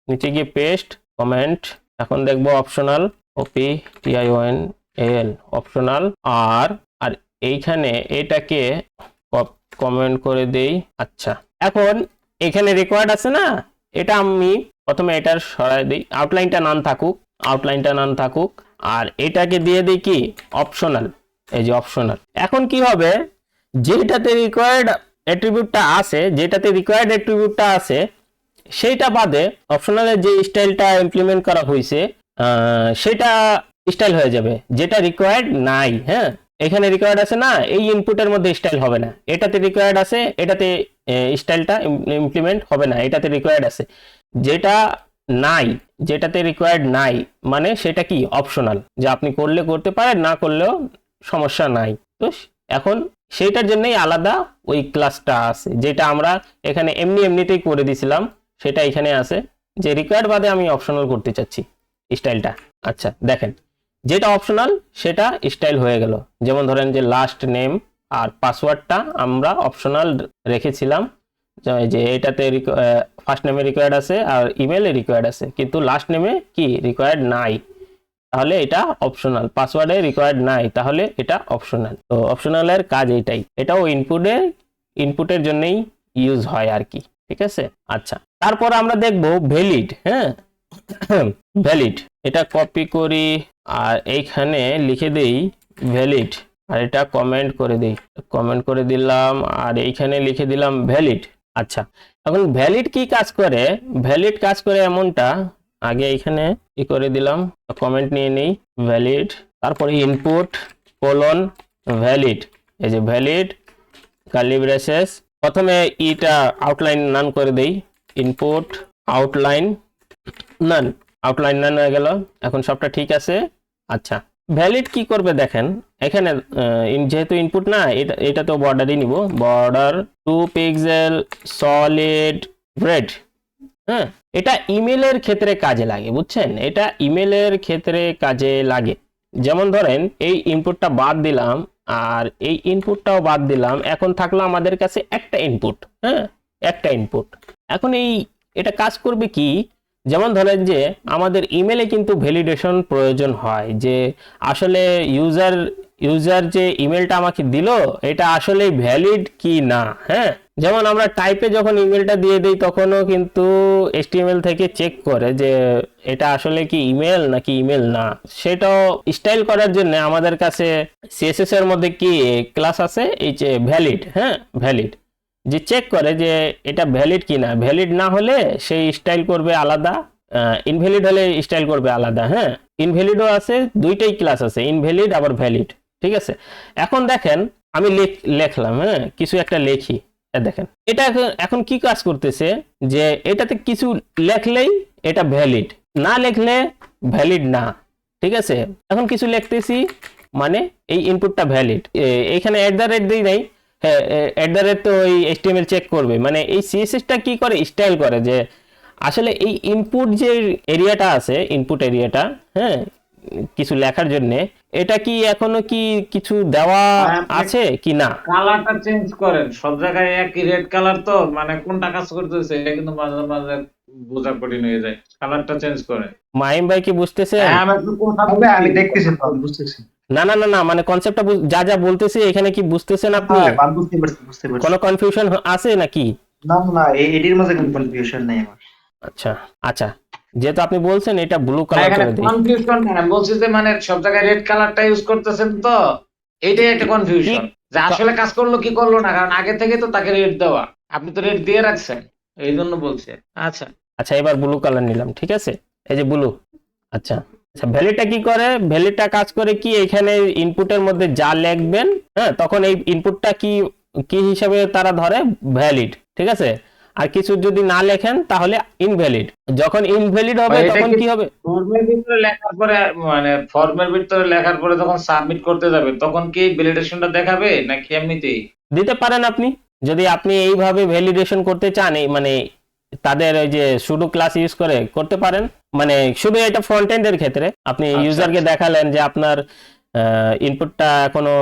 নিচে গিয়ে পেস্ট, কমেন্ট। এখন দেখব অপশনাল, কপি TIONAL অপশনাল, আর এইখানে এটাকে কমেন্ট করে দেই। আচ্ছা, এখন এখানে রেকর্ড আছে না, এটা আমি প্রথমে এটার সরাই দিই, আউটলাইনটা নান থাকুক, আর এটাকে দিয়ে দিই কি অপশনাল, এই যে অপশনাল। এখন কি হবে, যেটাতে রিকোয়ার্ড অ্যাট্রিবিউটটা আছে সেইটা বাদে অপশনালের যে স্টাইলটা ইমপ্লিমেন্ট করা হয়েছে সেটা স্টাইল হয়ে যাবে, যেটা রিকোয়ার্ড নাই। হ্যাঁ, এখানে রিকোয়ার্ড আছে না, এই ইনপুটের মধ্যে স্টাইল হবে না। এটাতে রিকোয়ার্ড আছে, এটাতে স্টাইলটা ইমপ্লিমেন্ট হবে না। এটাতে রিকোয়ার্ড আছে, যেটাতে রিকোয়ার্ড নাই মানে সেটা কি অপশনাল, যে আপনি করলে করতে পারেন, না করলেও সমস্যা নাই। তো এখন সেইটার জন্যই আলাদা ওই ক্লাসটা আছে, যেটা আমরা এখানে এমনিতেই করে দিছিলাম, সেটা এখানে আছে, যে রিকোয়ার্ড বাদে আমি অপশনাল করতে চাচ্ছি স্টাইলটা। আচ্ছা, দেখেন যেটা অপশনাল সেটা স্টাইল হয়ে গেল। যেমন ধরেন যে লাস্ট নেম আর পাসওয়ার্ডটা আমরা অপশনাল রেখেছিলাম, যে এটাতে ফার্স্ট নেমে রিকোয়ার্ড আছে আর ইমেলে রিকোয়ার্ড আছে, কিন্তু লাস্ট নেমে কি রিকোয়ার্ড নাই, তাহলে এটা অপশনাল। পাসওয়ার্ডে রিকোয়ার্ড নাই, তাহলে এটা অপশনাল। তো অপশনালের কাজ এইটাই, এটাও ইনপুটের জন্যই ইউজ হয় আর কি, ঠিক আছে। আচ্ছা, তারপর আমরা দেখব ভ্যালিড। হ্যাঁ, ভ্যালিড, এটা কপি করি আর এইখানে লিখে দেই ভ্যালিড, আর এটা কমেন্ট করে দিলাম, আর এইখানে লিখে দিলাম ভ্যালিড। আচ্ছা, এখন ভ্যালিড কি কাজ করে? ভ্যালিড কাজ করে এমনটা, আগে এইখানে কি করে দিলাম, কমেন্ট নিয়ে নেই, ভ্যালিড, তারপরে ইনপুট ভ্যালিড, এই যে ভ্যালিড কার্লি ব্রেসেস, প্রথমে ইটা আউটলাইন নান করে দেই, ইনপুট আউটলাইন নান হয়ে গেল। এখন সবটা ঠিক আছে। আচ্ছা, ভ্যালিড কি করবে দেখেন, এখানে যেহেতু ইনপুট না, এটা তো বর্ডারই নিব, বর্ডার 2 পিক্সেল সলিড রেড। হ্যাঁ, এটা ইমেলের ক্ষেত্রে কাজে লাগে, বুঝছেন, এটা ইমেলের ক্ষেত্রে কাজে লাগে। যেমন ধরেন এই ইনপুটটা বাদ দিলাম আর এই ইনপুটটাও বাদ দিলাম, এখন থাকলো আমাদের কাছে একটা ইনপুট। হ্যাঁ, একটা ইনপুট। এখন এটা কাজ করবে কি, যেমন ধরেন যে আমাদের ইমেলে কিন্তু ভ্যালিডেশন প্রয়োজন হয়, যে আসলে ইউজার যে ইমেলটা আমাকে দিল এটা আসলে ভ্যালিড কি না। হ্যাঁ, যেমন আমরা টাইপে যখন ইমেলটা দিয়ে দিই তখনও কিন্তু HTML থেকে চেক করে যে এটা আসলে কি ইমেল নাকি ইমেল না। সেটাও স্টাইল করার জন্য আমাদের কাছে CSS এর মধ্যে কি ক্লাস আছে, এই যে ভ্যালিড। হ্যাঁ, ভ্যালিড যে চেক করে যে এটা ভ্যালিড কিনা, ভ্যালিড না হলে সেই স্টাইল করবে আলাদা, ইনভ্যালিড হলে স্টাইল করবে আলাদা। হ্যাঁ, ইনভ্যালিডও আছে, দুইটাই ক্লাস আছে, ইনভ্যালিড আবার ভ্যালিড, ঠিক আছে। এখন দেখেন আমি লিখলাম, হ্যাঁ, কিছু একটা লিখি, দেখেন এটা এখন কি কাজ করতেছে, যে এটাতে কিছু লেখলেই এটা ভ্যালিড, না লিখলে ভ্যালিড না, ঠিক আছে। এখন কিছু লিখতেছি মানে এই ইনপুটটা ভ্যালিড, এইখানে @ দিই নাই, হ্যাঁ, @ তো ওই HTML চেক করবে, মানে এই CSS-টা কি করে, স্টাইল করে যে আসলে এই ইনপুট যে এরিয়াটা আছে, ইনপুট এরিয়াটা, হ্যাঁ, কিছু লেখার জন্য, এটা কি এখনো কি কিছু দেওয়া আছে কি না। কালারটা চেঞ্জ করেন, সব জায়গায় একই রেড কালার, তো মানে কোনটা কাজ করতেছে এটা কিন্তু মাঝে মাঝে বোঝা কঠিন হয়ে যায়। কালারটা চেঞ্জ করেন। মাহিম ভাই কি বুঝতেছে? হ্যাঁ, আমি একটু কথা হবে, আমি দেখতেছি তো, আমি বুঝতেছি। না না না না, মানে কনসেপ্টটা যা যা বলতেছি এখানে কি বুঝতেছেন আপনি? হ্যাঁ বুঝতে পারছি বুঝতে পারছি। কোনো কনফিউশন আছে নাকি? না না এটির মাঝে কোনো কনফিউশন নেই আমার। আচ্ছা আচ্ছা, যেহেতু আপনি বলছেন এটা ব্লু না, কালার এখানে করে দিই। কনফিউশন না, আমি বলছি যে মানে সব জায়গায় রেড কালারটা ইউজ করতেছেন তো, এইটাই একটা কনফিউশন যে আসলে কাজ করলো কি করলো না, কারণ আগে থেকে তো তাকে রেড দেওয়া, আপনি তো রেড দিয়ে রাখছেন, এই জন্য বলছে। আচ্ছা আচ্ছা, এবার ব্লু কালার নিলাম, ঠিক আছে, এই যে ব্লু। আচ্ছা আচ্ছা, ভ্যালিডটা কি করে? ভ্যালিডটা কাজ করে কি, এখানে ইনপুটের মধ্যে যা লিখবেন, হ্যাঁ, তখন এই ইনপুটটা কি কি হিসাবে তারা ধরে? ভ্যালিড, ঠিক আছে। আর কিছু যদি না লেখেন তাহলে ইনভ্যালিড। যখন ইনভ্যালিড হবে এটা তখন কি কি হবে? ফর্মের ভিতরে লেখার পরে, মানে ফর্মের ভিতরে লেখার পরে যখন সাবমিট করতে যাবে তখন কি ভ্যালিডেশনটা দেখাবে নাকি এমনিতেই? দিতে পারেন আপনি, যদি আপনি এইভাবে ভ্যালিডেশন করতে চান, এই মানে তাদের ওই যে সুডো ক্লাস ইউজ করে করতে পারেন। মানে শুধু এটা ফ্রন্ট এন্ডের ক্ষেত্রে আপনি আচ্ছা, ইউজারকে আচ্ছা। দেখালেন যে আপনার ইনপুটটা এখনো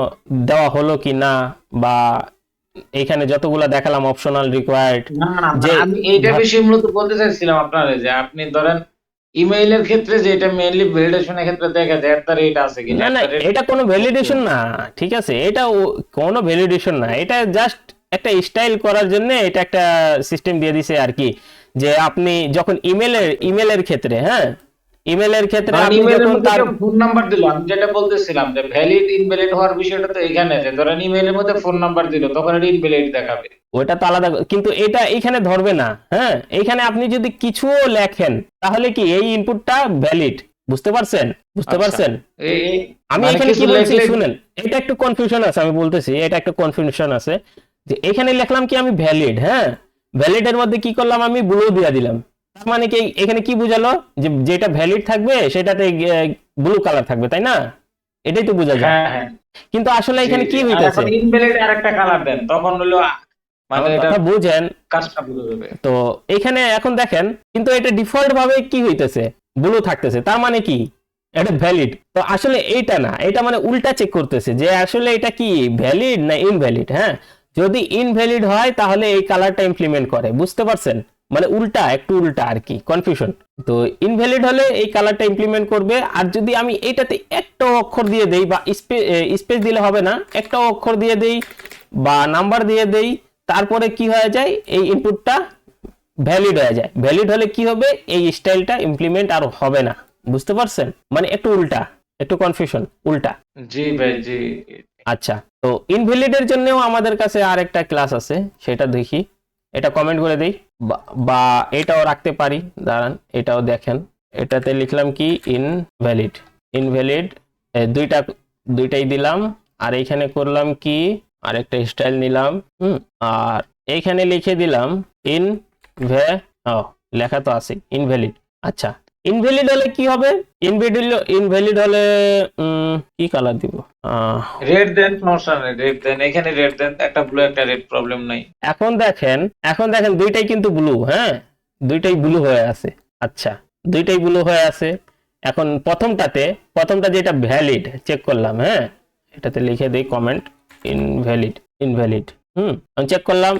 দেওয়া হলো কি না, বা এখানে যতগুলা দেখালাম অপশনাল রিকোয়ার্ড। না না, যে আমি এইটা বিষয়ে মূলত বলতে চাইছিলাম আপনারে, যে আপনি ধরেন ইমেইলের ক্ষেত্রে যে এটা মেইনলি ভ্যালিডেশনের ক্ষেত্রে দেখা যায় একটা রেট আছে কিনা, না না, একটা রেট এটা কোনো ভ্যালিডেশন না, ঠিক আছে, এটা কোনো ভ্যালিডেশন না, এটা জাস্ট একটা স্টাইল করার জন্য এটা একটা সিস্টেম দিয়ে দিছে আর কি। যে আপনি যখন ইমেলের ক্ষেত্রে, হ্যাঁ, ইমেলের ক্ষেত্রে ধরেন আপনি ইমেইলের যখন মধ্যে তার ফোন নাম্বার দিল, আমি যেটা বলতেছিলাম যে ভ্যালিড ইনভ্যালিড হওয়ার বিষয়টা তো এখানে, যে ধরেন ইমেইলের মধ্যে ফোন নাম্বার দিল তখন এটা ইনভ্যালিড দেখাবে। ওটা তো আলাদা, কিন্তু এটা এইখানে ধরবে না। হ্যাঁ, এইখানে আপনি যদি কিছুও লেখেন তাহলে কি এই ইনপুটটা ভ্যালিড। বুঝতে পারছেন? বুঝতে আচ্ছা, পারছেন? আমি মানে এখানে কিছু কি বলছি লেখলে শুনেন, এটা একটু কনফিউশন আছে, আমি বলতেছি এটা একটা কনফিউশন আছে। যে এখানে লিখলাম কি আমি ভ্যালিড, হ্যাঁ, ভ্যালিডের মধ্যে কি করলাম আমি ব্লু দিয়ে দিলাম। তার মানে কি এখানে কি বুঝালো, যে যেটা ভ্যালিড থাকবে সেটাতে ব্লু কালার থাকবে, তাই না? এটাই তো বোঝা যায়। হ্যাঁ হ্যাঁ, কিন্তু আসলে জি এখানে জি, কি আর হইতেছে, এখন ইনভ্যালিড আরেকটা কালার দেন তখন হলো মানে আমার এটা কথা বুঝেন। কাজটা বুঝে যাবে। তো এখানে এখন দেখেন, কিন্তু এটা ডিফল্ট ভাবে কি হইতেছে, ব্লু থাকতেছে, তার মানে কি এটা ভ্যালিড। তো আসলে এইটা না, এটা মানে উল্টা চেক করতেছে যে আসলে এটা কি ভ্যালিড না ইনভ্যালিড। হ্যাঁ, যদি ইনভ্যালিড হয় তাহলে এই কালারটা ইমপ্লিমেন্ট করে, বুঝতে পারছেন? মানে উল্টা, একটু উল্টা আর কি, কনফিউশন। তো ইনভ্যালিড হলে এই কালারটা ইমপ্লিমেন্ট করবে। আর যদি আমি এইটাতে একটা অক্ষর দিয়ে দেই, বা স্পেস দিলে হবে না, একটা অক্ষর দিয়ে দেই বা নাম্বার দিয়ে দেই, তারপরে কি হয়ে যায়, এই ইনপুটটা ভ্যালিড হয়ে যায়। ভ্যালিড হলে কি হবে, এই স্টাইলটা ইমপ্লিমেন্ট আর হবে না। বুঝতে পারছেন? মানে একটু উল্টা, একটু কনফিউশন, উল্টা। জি ভাই জি। আচ্ছা, তো ইনভ্যালিডের জন্যও আমাদের কাছে আর একটা ক্লাস আছে, সেটা দেখি। এটা কমেন্ট করে দেই, বা এটাও রাখতে পারি, দাঁড়ান এটাও দেখেন। এটাতে লিখলাম কি ইনভ্যালিড, ইনভ্যালিড দুইটাই দিলাম। আর এইখানে করলাম কি আরেকটা স্টাইল নিলাম, আর এইখানে লিখে দিলাম লেখা তো আছে ইনভ্যালিড। আচ্ছা, ইনভ্যালিড হলে কি হবে? ইনভ্যালিড হলে কি কালার দিব? রেড দেন, সমস্যা নেই, রেড দেন, এখানে রেড দেন, একটা ব্লু একটা রেড, প্রবলেম নাই। এখন দেখেন দুইটাই কিন্তু ব্লু, হ্যাঁ, দুইটাই ব্লু হয়ে আছে। আচ্ছা, দুইটাই ব্লু হয়ে আছে। এখন প্রথমটা যেটা ভ্যালিড চেক করলাম, হ্যাঁ, এটাতে লিখে দেই কমেন্ট ইনভ্যালিড। আমি চেক করলাম,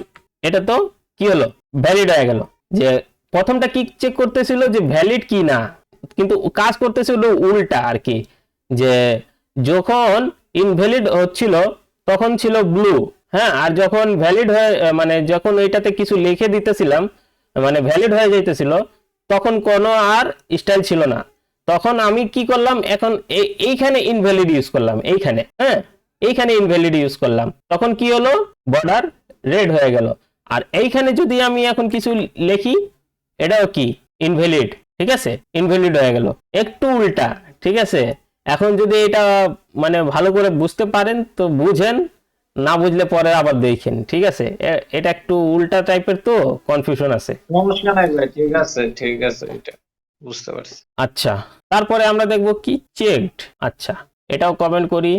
এটা তো কি হলো, ভ্যালিড হয়ে গেল। যে প্রথমটা কি চেক করতেছিল যে ভ্যালিড কি না, কিন্তু কাজ করতেছিল উল্টা আর কি। যে যখন ইনভ্যালিড হচ্ছিল তখন ছিল ব্লু, হ্যাঁ, আর যখন ভ্যালিড হয়ে মানে যখন ওইটাতে কিছু লিখে দিতেছিলাম, মানে ভ্যালিড হয়ে যাইতেছিল, তখন কোনো আর স্টাইল ছিল না। তখন আমি কি করলাম, এখন এইখানে ইনভ্যালিড ইউজ করলাম, এইখানে, হ্যাঁ, এইখানে ইনভ্যালিড ইউজ করলাম, তখন কি হলো, বর্ডার রেড হয়ে গেল। আর এইখানে যদি আমি এখন কিছু লিখি, এটাও কি ইনভ্যালিড, ঠিক আছে, ইনভ্যালিড হয়ে গেল, একটু উল্টা, ঠিক আছে। এখন যদি এটা মানে ভালো করে বুঝতে পারেন তো বুঝেন, না বুঝলে পরে আবার দেখেন, ঠিক আছে। এটা একটু উল্টা টাইপের, তো কনফিউশন আছে। সমস্যা নাই ভাই, ঠিক আছে ঠিক আছে, এটা বুঝতে পারছি। আচ্ছা, তারপরে আমরা দেখব কি চেকড। আচ্ছা, এটাও কমেন্ট করি,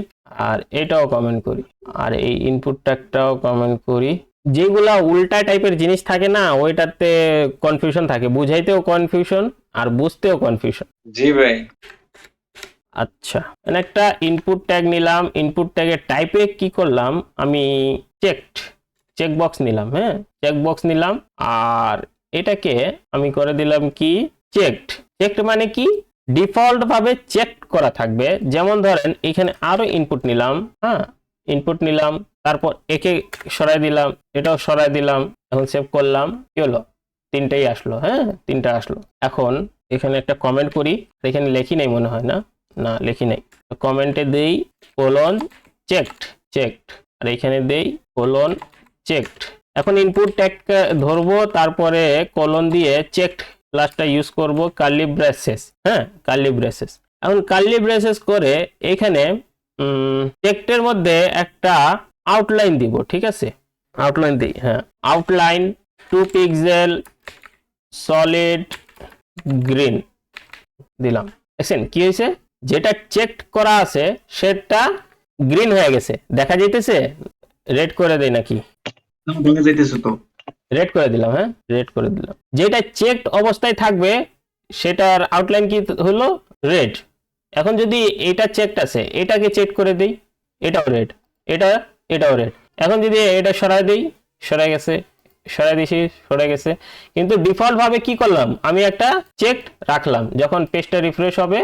আর এটাও কমেন্ট করি, আর এই ইনপুট ট্যাগটাও কমেন্ট করি। যেগুলা উল্টা টাইপের জিনিস থাকে না, ওইটাতে কনফিউশন থাকে, বুঝাইতেও কনফিউশন আর বুঝতেও কনফিউশন। জি ভাই। আচ্ছা, একটা ইনপুট ট্যাগ নিলাম, ইনপুট ট্যাগের টাইপে কি করলাম আমি, চেক বক্স নিলাম, হ্যাঁ, চেক বক্স নিলাম। আর এটাকে আমি করে দিলাম কি চেকড মানে কি, ডিফল্ট ভাবে চেক করা থাকবে। যেমন ধরেন এখানে আরো ইনপুট নিলাম, হ্যাঁ ইনপুট নিলাম, তারপর একে সরাই দিলাম, এটাও সরাই দিলাম, এখন সেভ করলাম, কি হলো তিনটাই আসলো, হ্যাঁ তিনটা আসলো। এখন এখানে একটা কমেন্ট করি, এখানে লেখি নাই মনে হয়, না না লেখি নাই, কমেন্টে দেই কোলন চেকড চেকড, আর এখানে দেই কোলন চেকড। এখন ইনপুট ট্যাগ ধরবো, তারপরে কোলন দিয়ে চেকড প্লাসটা ইউজ করব, কার্লি ব্রেসেস, হ্যাঁ কার্লি ব্রেসেস। এখন কার্লি ব্রেসেস করে এখানে চেকডের মধ্যে একটা আউটলাইন দিব, ঠিক আছে আউটলাইন দিই, হ্যাঁ আউটলাইন 2 পিক্সেল সলিড গ্রিন দিলাম। দেখছেন কি হয়েছে, যেটা চেক করা আছে সেটা গ্রিন হয়ে গেছে, দেখা যাইতেছে। রেড করে দেই নাকি, ভেঙে যাইতেছে তো। রেড করে দিলাম, হ্যাঁ রেড করে দিলাম। যেটা চেকড অবস্থায় থাকবে সেটার আউটলাইন কি হলো, রেড। এখন যদি এটা চেকড আছে, এটাকে চেক করে দেই, এটাও রেড, এটাও রেড। এখন যদি এটা সরাই দেই, সরাই গেছে, সরাই দিছি, সরে গেছে। কিন্তু ডিফল্ট ভাবে কি করলাম, আমি একটা চেকড রাখলাম, যখন পেজটা রিফ্রেশ হবে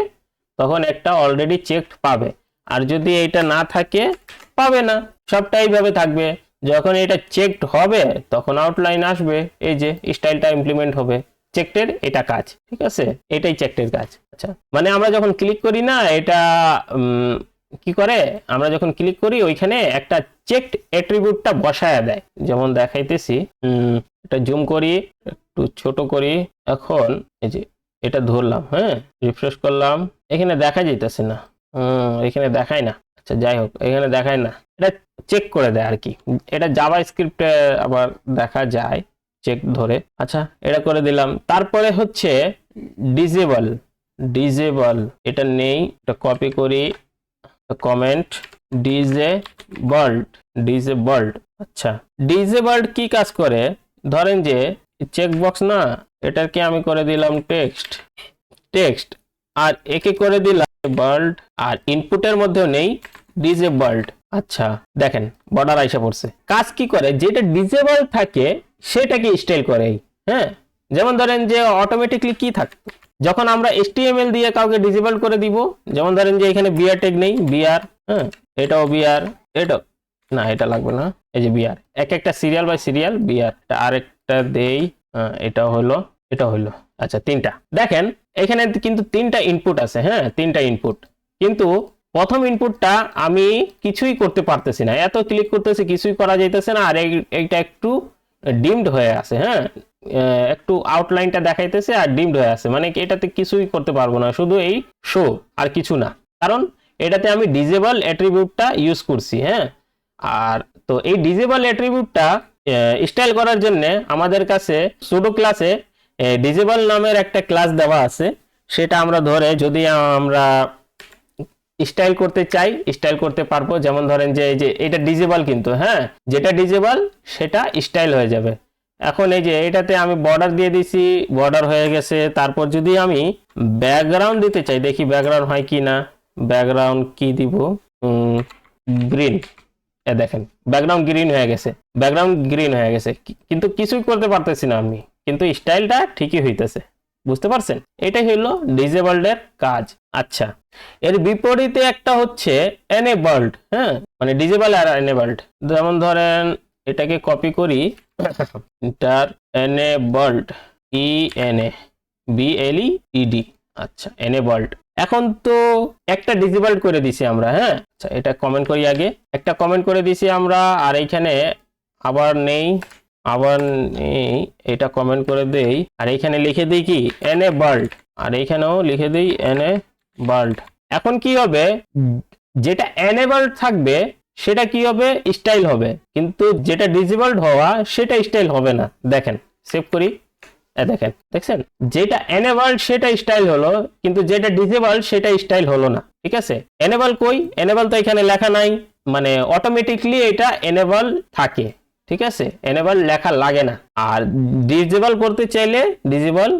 তখন একটা অলরেডি চেকড পাবে। আর যদি এটা না থাকে পাবে না, সবটা এইভাবে থাকবে। যখন এটা চেকড হবে তখন আউটলাইন আসবে, এই যে স্টাইলটা ইমপ্লিমেন্ট হবে। চেকডের এটা কাজ, ঠিক আছে এটাই চেকডের কাজ। আচ্ছা মানে আমরা যখন ক্লিক করি না, এটা কি করে, আমরা যখন ক্লিক করি ওইখানে একটা চেকড অ্যাট্রিবিউটটা বসায় দেয়। যেমন দেখাইতেছি, এটা জুম করি, একটু ছোট করি। এখন এই যে এটা ধরলাম, হ্যাঁ রিফ্রেশ করলাম, এখানে দেখা যাইতেছে না, এখানে দেখায় না। আচ্ছা যাই হোক, এখানে দেখায় না, এটা চেক করে দেয় আর কি। এটা জাভা স্ক্রিপ্টে আবার দেখা যায় চেক ধরে। আচ্ছা এটা করে দিলাম। তারপরে হচ্ছে ডিসেবল, ডিসেবল এটা নেই, এটা কপি করি, কমেন্ট ডিসেবল্ড, ডিসেবল্ড। আচ্ছা ডিসেবল্ড কি কাজ করে, ধরেন যে চেক বক্স না, এটাকে আমি করে দিলাম টেক্সট, টেক্সট, আর একে করে দিলাম বল্ড, আর ইনপুটের মধ্যেও নেই ডিসেবল্ড। আচ্ছা দেখেন বর্ডার আইসা পড়ছে। কাজ কি করে, যেটা ডিসেবল থাকে সেটাকে স্টাইল করে, হ্যাঁ যেমন ধরেন যে অটোমেটিকলি কি থাকতো, যখন আমরা HTML দিয়ে কাউকে ডিসেবল করে দিব, যেমন ধরেন যে এখানে বিআর ট্যাগ নেই, বিআর, হ্যাঁ এটাও বিআর, এটাও না, এটা লাগবে না, এই যে বিআর, এক একটা সিরিয়াল বাই সিরিয়াল বিআর, আরেকটা দেই, এটা হলো, এটা হলো। আচ্ছা তিনটা, দেখেন এখানে কিন্তু তিনটা ইনপুট আছে, হ্যাঁ তিনটা ইনপুট, কিন্তু প্রথম ইনপুটটা আমি কিছুই করতে পারতেছি না, এত ক্লিক করতেছি কিছুই করা যাইতেছে না, আর এইটা একটু ডিমড হয়ে আছে, হ্যাঁ একটু আউটলাইনটা দেখাইতেছে আর ডিমড হয়ে আছে, মানে এটাতে কিছুই করতে পারবো না, শুধু এই শো আর কিছু না, কারণ এটাতে আমি ডিসেবল অ্যাট্রিবিউটটা ইউজ করছি, হ্যাঁ। আর তো এই ডিসেবল অ্যাট্রিবিউটটা স্টাইল করার জন্য আমাদের কাছে সুডো ক্লাসে ডিসেবল নামের একটা ক্লাস দেওয়া আছে, সেটা আমরা ধরে যদি আমরা স্টাইল করতে চাই স্টাইল করতে পারবো। যেমন ধরেন যে এই যে এটা ডিসেবল, কিন্তু হ্যাঁ যেটা ডিসেবল সেটা স্টাইল হয়ে যাবে। এখন এই যে এটাতে আমি বর্ডার দিয়ে দিছি, বর্ডার হয়ে গেছে। তারপর যদি আমি ব্যাকগ্রাউন্ড দিতে চাই, দেখি ব্যাকগ্রাউন্ড হয় কি না। ব্যাকগ্রাউন্ড কি দিব, গ্রিন, এ দেখেন ব্যাকগ্রাউন্ড গ্রিন হয়ে গেছে, ব্যাকগ্রাউন্ড গ্রিন হয়ে গেছে, কিন্তু কিছুই করতে পারতেছি না আমি, কিন্তু স্টাইলটা ঠিকই হইতেছে, বুঝতে পারছেন? এটাই হইলো ডিসেবলডের কাজ। আচ্ছা এর বিপরীতে একটা হচ্ছে এনেবলড, হ্যাঁ মানে ডিসেবল আর এনেবলড। যেমন ধরেন এটাকে কপি করি, ইন্টার এনেবলড, ENABLED, আচ্ছা এনেবলড। এখন তো একটা ডিসেবলড করে দিছি আমরা, হ্যাঁ আচ্ছা এটা কমেন্ট করি, আগে একটা কমেন্ট করে দিছি আমরা, আর এইখানে আবার নেই, আবার নেই, এটা কমেন্ট করে দেই, আর এইখানে লিখে দিই কি এনেবলড, আর এইখানেও লিখে দিই এনেবলড। এখন কি হবে, যেটা এনেবলড থাকবে সেটা কি হবে, স্টাইল হবে, কিন্তু যেটা ডিসেবলড হওয়া সেটা স্টাইল হবে না। দেখেন সেভ করি, দেখেন দেখছেন, যেটা এনেবলড সেটা স্টাইল হলো, কিন্তু যেটা ডিসেবল সেটা স্টাইল হলো না, ঠিক আছে। এনেবল কই, এনেবল তো এখানে লেখা নাই, মানে অটোমেটিকলি এটা এনেবল থাকে, ঠিক আছে, এনেবল লেখা লাগে না। আর ডিসেবল করতে চাইলে ডিসেবল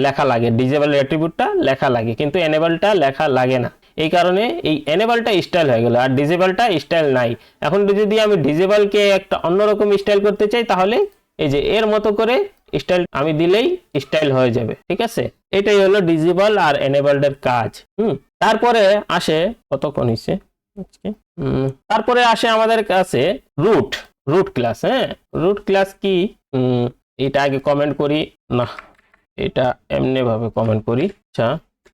লেখা লাগে, ডিসেবল অ্যাট্রিবিউটটা লেখা লাগে, কিন্তু এনেবলটা লেখা লাগে না। এই কারণে এই এনেবলটা স্টাইল হয়ে গেল, আর ডিসেবলটা স্টাইল নাই। এখন যদি আমি ডিসেবলকে একটা অন্যরকম স্টাইল করতে চাই, তাহলে এই যে এর মতো করে স্টাইল আমি দিলেই স্টাইল হয়ে যাবে, ঠিক আছে। এটাই হলো ডিজেবল আর এনেবলড এর কাজ। তারপরে আসে কতক্ষণ হয়েছে আজকে? তারপরে আসে আমাদের কাছে রুট ক্লাস। হ্যাঁ, রুট ক্লাস কি? এটা আগে কমেন্ট করি না, এটা এমনি ভাবে কমেন্ট করি। আচ্ছা,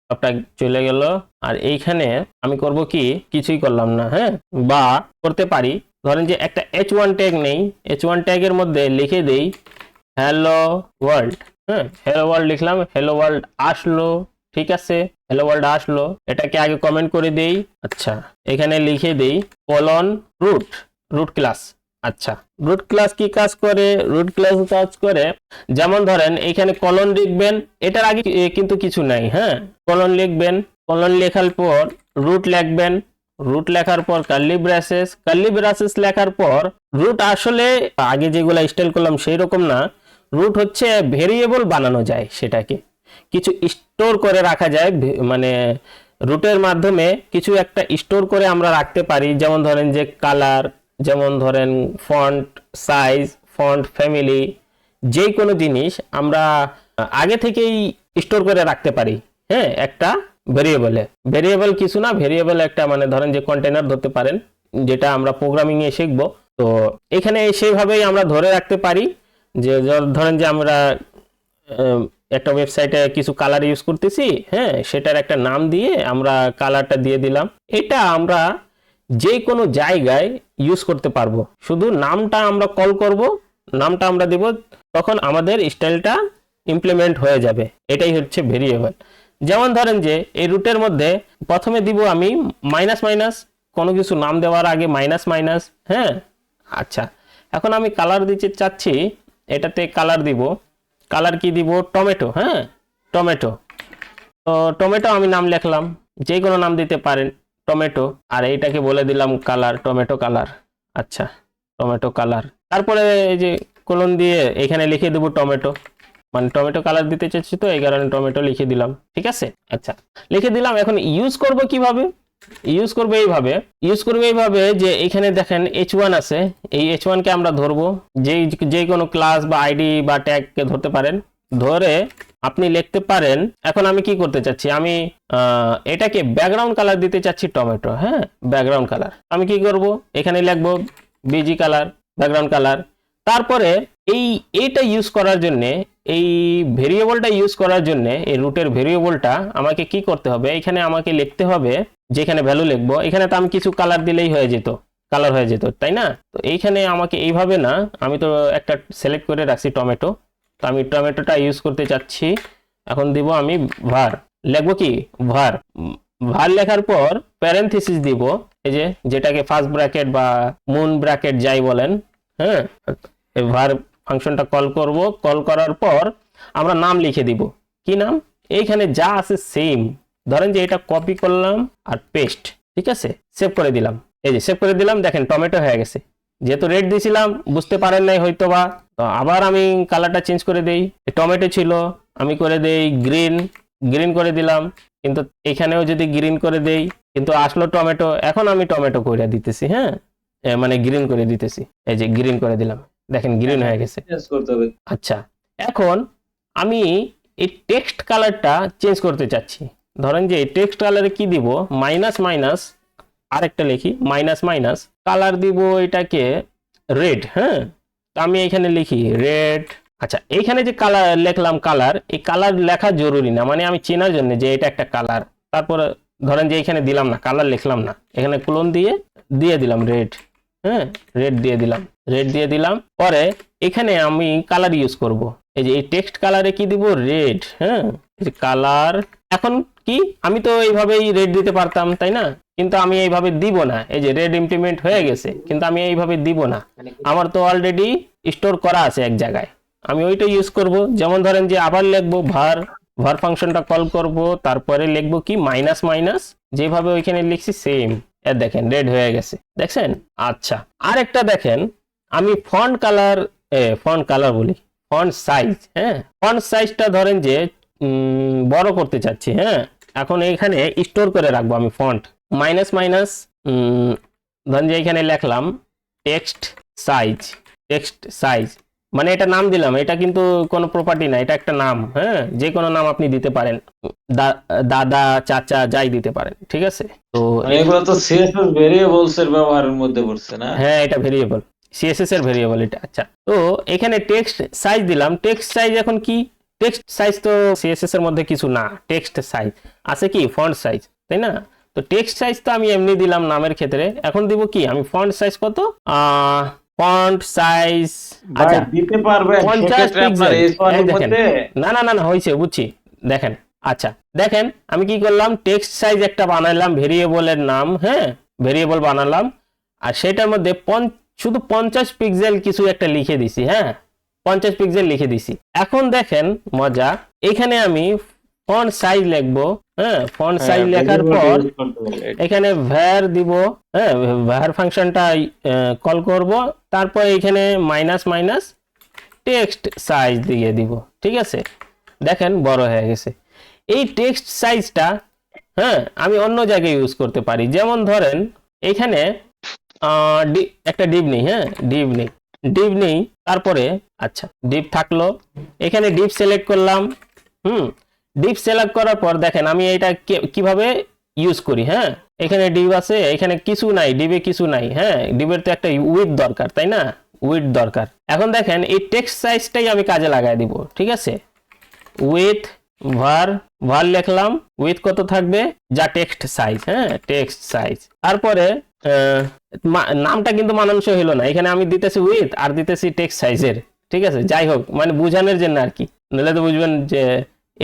সবটা চলে গেল। আর এইখানে আমি করব কি, কিছুই করলাম না। হ্যাঁ, বা করতে পারি, ধরেন যে একটা h1 ট্যাগ নেই, h1 ট্যাগের মধ্যে লিখে দেই হ্যালো ওয়ার্ল্ড। হ্যাঁ, হ্যালো ওয়ার্ল্ড লিখলাম, হ্যালো ওয়ার্ল্ড আসলো, ঠিক আছে, হ্যালো ওয়ার্ল্ড আসলো। এটাকে আগে কমেন্ট করে দেই। আচ্ছা, এখানে লিখে দেই কলন রুট ক্লাস। আচ্ছা, রুট ক্লাস কি কাজ করে? রুট ক্লাস কাজ করে, যেমন ধরেন এখানে কলন লিখবেন, এটার আগে কিন্তু কিছু নাই। হ্যাঁ, কলন লিখবেন, কলন লেখার পর রুট লিখবেন, রুট লেখার পর কার্লি ব্রাসেস লেখার পর রুট আসলে আগে যেগুলো স্টাইল করলাম সেই রকম না। রুট হচ্ছে ভেরিয়েবল বানানো যায়, সেটাকে কিছু স্টোর করে রাখা যায়, মানে রুটের মাধ্যমে কিছু একটা স্টোর করে আমরা রাখতে পারি। যেমন ধরেন যে কালার, যেমন ধরেন ফন্ট সাইজ, ফন্ট ফ্যামিলি, যে কোনো জিনিস আমরা আগে থেকেই স্টোর করে রাখতে পারি। হ্যাঁ, একটা ভেরিয়েবল কিছু না, ভেরিয়েবল একটা মানে ধরেন যে কন্টেনার ধরতে পারেন, যেটা আমরা প্রোগ্রামিং এ শিখবো। তো এখানে সেইভাবেই আমরা ধরে রাখতে পারি যে ধরেন যে আমরা একটা ওয়েবসাইটে কিছু কালার ইউজ করতেছি। হ্যাঁ, সেটার একটা নাম দিয়ে আমরা কালারটা দিয়ে দিলাম। এটা আমরা যে কোনো জায়গায় ইউজ করতে পারবো, শুধু নামটা আমরা কল করব, নামটা আমরা দিব, তখন আমাদের স্টাইলটা ইমপ্লিমেন্ট হয়ে যাবে। এটাই হচ্ছে ভেরিয়েবল। যেমন ধরেন যে এই রুটের মধ্যে প্রথমে দিব আমি মাইনাস, কোনো কিছু নাম দেওয়ার আগে মাইনাস। হ্যাঁ, আচ্ছা, এখন আমি কালার দিতে চাচ্ছি, এটাতে কালার দিব। কালার কি দিব? টমেটো। হ্যাঁ, টমেটো। তো টমেটো আমি নাম লিখলাম, যে কোনো নাম দিতে পারেন, টমেটো। আর এইটাকে বলে দিলাম কালার, টমেটো কালার। আচ্ছা, টমেটো কালার। তারপরে এই যে কোলন দিয়ে এখানে লিখে দেবো টমেটো, মানে টমেটো কালার দিতে চাচ্ছি, তো এই কারণে টমেটো লিখে দিলাম, ঠিক আছে। আচ্ছা, লিখে দিলাম। এখন ইউজ করব কিভাবে? ইউজ করবে এইভাবে যে এখানে দেখেন h1 আছে, এই h1 কে আমরা ধরবো, যে কোনো ক্লাস বা আইডি বা ট্যাগ কে ধরতে পারেন, ধরে আপনি লিখতে পারেন। এখন আমি কি করতে চাচ্ছি, আমি এটাকে ব্যাকগ্রাউন্ড কালার দিতে চাচ্ছি টমেটো। হ্যাঁ, ব্যাকগ্রাউন্ড কালার আমি কি করব, এখানে লিখবো বিজি কালার, ব্যাকগ্রাউন্ড কালার। তারপরে এইটা ইউজ করার জন্য, এই ভেরিয়েবলটা ইউজ করার জন্য, এই রুটের ভেরিয়েবলটা আমাকে কি করতে হবে, এখানে আমাকে লিখতে হবে, যেখানে ভ্যালু লিখবো, এখানে তো আমি কিছু কালার দিলেই হয়ে যেত, কালার হয়ে যেত, তাই না? তো এইখানে আমাকে এইভাবে না, আমি তো একটা সিলেক্ট করে রাখছি টমেটো, তো আমি টমেটোটা ইউজ করতে চাচ্ছি। এখন দিব আমি var, লিখবো কি var লেখার পর প্যারেনথেসিস দিব, এই যে যেটাকে ফার্স্ট ব্র্যাকেট বা মুন ব্র্যাকেট যাই বলেন। হ্যাঁ, var ফাংশনটা কল করব, কল করার পর আমরা নাম লিখে দিব। কি নাম? এইখানে যা আছে সেম, ধরেন যে এটা কপি করলাম আর পেস্ট, ঠিক আছে, সেভ করে দিলাম। এই যে সেভ করে দিলাম, দেখেন টমেটো হয়ে গেছে। যেহেতু রেড দিয়েছিলাম, বুঝতে পারেন নাই হয়তো বা, তো আবার আমি কালারটা চেঞ্জ করে দেই। টমেটো ছিল, আমি করে দেই গ্রিন করে দিলাম, কিন্তু এখানেও যদি গ্রিন করে দেই, কিন্তু আসলো টমেটো। এখন আমি টমেটো করে দিতেছি, হ্যাঁ, মানে গ্রিন করে দিতেছি, এই যে গ্রিন করে দিলাম, দেখেন গ্রিন হয়ে গেছে। আচ্ছা, এখন আমি এই টেক্সট কালারটা চেঞ্জ করতে চাচ্ছি। ধরেন যে এই টেক্সট কালারে কি দিব, মাইনাস, আরেকটা লিখি মাইনাস, কালার দিব এটাকে রেড। হ্যাঁ, তো আমি এখানে লিখি রেড। আচ্ছা, এইখানে যে কালার লিখলাম, কালার, এই কালার লেখা জরুরি না, মানে আমি চেনার জন্য যে এটা একটা কালার। তারপরে ধরেন যে এখানে দিলাম না, কালার লিখলাম না, এখানে ক্লোন দিয়ে দিলাম রেড। হ্যাঁ, রেড দিয়ে দিলাম। পরে এখানে আমি কালার ইউজ করব, এই যে এই টেক্সট কালারে কি দিব, রেড। হ্যাঁ, কালার। এখন কি, আমি তো এইভাবেই রেড দিতে পারতাম, তাই না? কিন্তু আমি এইভাবে দিব না, এই যে রেড ইমপ্লিমেন্ট হয়ে গেছে, কিন্তু আমি এইভাবে দিব না, আমার তো অলরেডি স্টোর করা আছে এক জায়গায়, আমি ওইটা ইউজ করব। যেমন ধরেন যে আবার লিখবো var ফাংশনটা কল করব, তারপরে লিখবো কি মাইনাস, যেভাবে ওইখানে লিখছি সেম, দেখেন রেড হয়ে গেছে, দেখছেন? আচ্ছা, আর একটা দেখেন, আমি ফন্ট কালার বলি, ফন্ট সাইজ। হ্যাঁ, ফন্ট সাইজটা ধরেন যে বড় করতে চাচ্ছি। হ্যাঁ, এখন এখানে স্টোর করে রাখবো আমি ফন্ট, মাইনাস, ধরেন যে এখানে লিখলাম টেক্সট সাইজ, মানে এটা নাম দিলাম, এটা কিন্তু কোনো প্রপার্টি না, এটা একটা নাম। হ্যাঁ, যে কোনো নাম আপনি দিতে পারেন, দাদা, চাচা, যাই দিতে পারেন, ঠিক আছে। তো মানে এগুলো তো সিএসএস ভেরিয়েবলস এর ব্যবহারের মধ্যে পড়ছে না? হ্যাঁ, এটা ভেরিয়েবল, সিএসএস এর ভেরিয়েবল এটা। আচ্ছা, তো এখানে টেক্সট সাইজ দিলাম। টেক্সট সাইজ এখন কি? টেক্সট সাইজ তো সিএসএস এর মধ্যে কিছু না। টেক্সট সাইজ আছে কি? ফন্ট সাইজ, তাই না? তো টেক্সট সাইজ তো আমি এমনি দিলাম নামের ক্ষেত্রে। এখন দিব কি আমি? ফন্ট সাইজ কত? ফন্ট সাইজ, আচ্ছা, দিতে পারবেন 50 সেক্ষেত্রে আপনার পিক্সেল। S1 এই এর দেখেন, মধ্যে না না না না, হয়েছে, বুঝছি। দেখেন, আচ্ছা দেখেন আমি কি করলাম, টেক্সট সাইজ একটা বানাইলাম, ভেরিয়েবলের নাম, হ্যাঁ, ভেরিয়েবল বানালাম, আর সেটার মধ্যে শুধু 50 পিক্সেল কিছু একটা লিখে দিছি। হ্যাঁ, 50 পিক্সেল লিখে দিছি। এখন দেখেন মজা, এখানে আমি ফন্ট সাইজ লিখবো। হ্যাঁ, ফন্ট সাইজ লেখার পর এখানে var দিব। হ্যাঁ, var ফাংশনটা কল করব, তারপর এখানে মাইনাস মাইনাস টেক্সট সাইজ দিয়ে দিব, ঠিক আছে। দেখেন বড় হয়ে গেছে। এই টেক্সট সাইজটা, হ্যাঁ, আমি অন্য জায়গায় ইউজ করতে পারি। যেমন ধরেন এখানে একটা ডিভ নেই। হ্যাঁ, ডিভ নেই, তারপরে আচ্ছা ডিভ থাকলো, এখানে ডিভ সিলেক্ট করলাম। ডিভ সিলেক্ট করার পর দেখেন আমি এটা কিভাবে ইউজ করি। হ্যাঁ, এখানে ডিভ আছে, এখানে কিছু নাই, ডিভে কিছু নাই। হ্যাঁ, ডিভের তো একটা উইথ দরকার, তাই না? উইথ দরকার। এখন দেখেন এই টেক্সট সাইজটাই আমি কাজে লাগাই দিব, ঠিক আছে। উইথ var লিখলাম, উইথ কত থাকবে? যা টেক্সট সাইজ। হ্যাঁ, টেক্সট সাইজ। তারপরে নামটা কিন্তু মানানসই হলো না, এখানে আমি দিতেছি উইথ আর দিতেছি টেক্সট সাইজের, ঠিক আছে। যাই হোক, মানে বুঝানোর জন্য আর কি, নাহলে তো বুঝবেন যে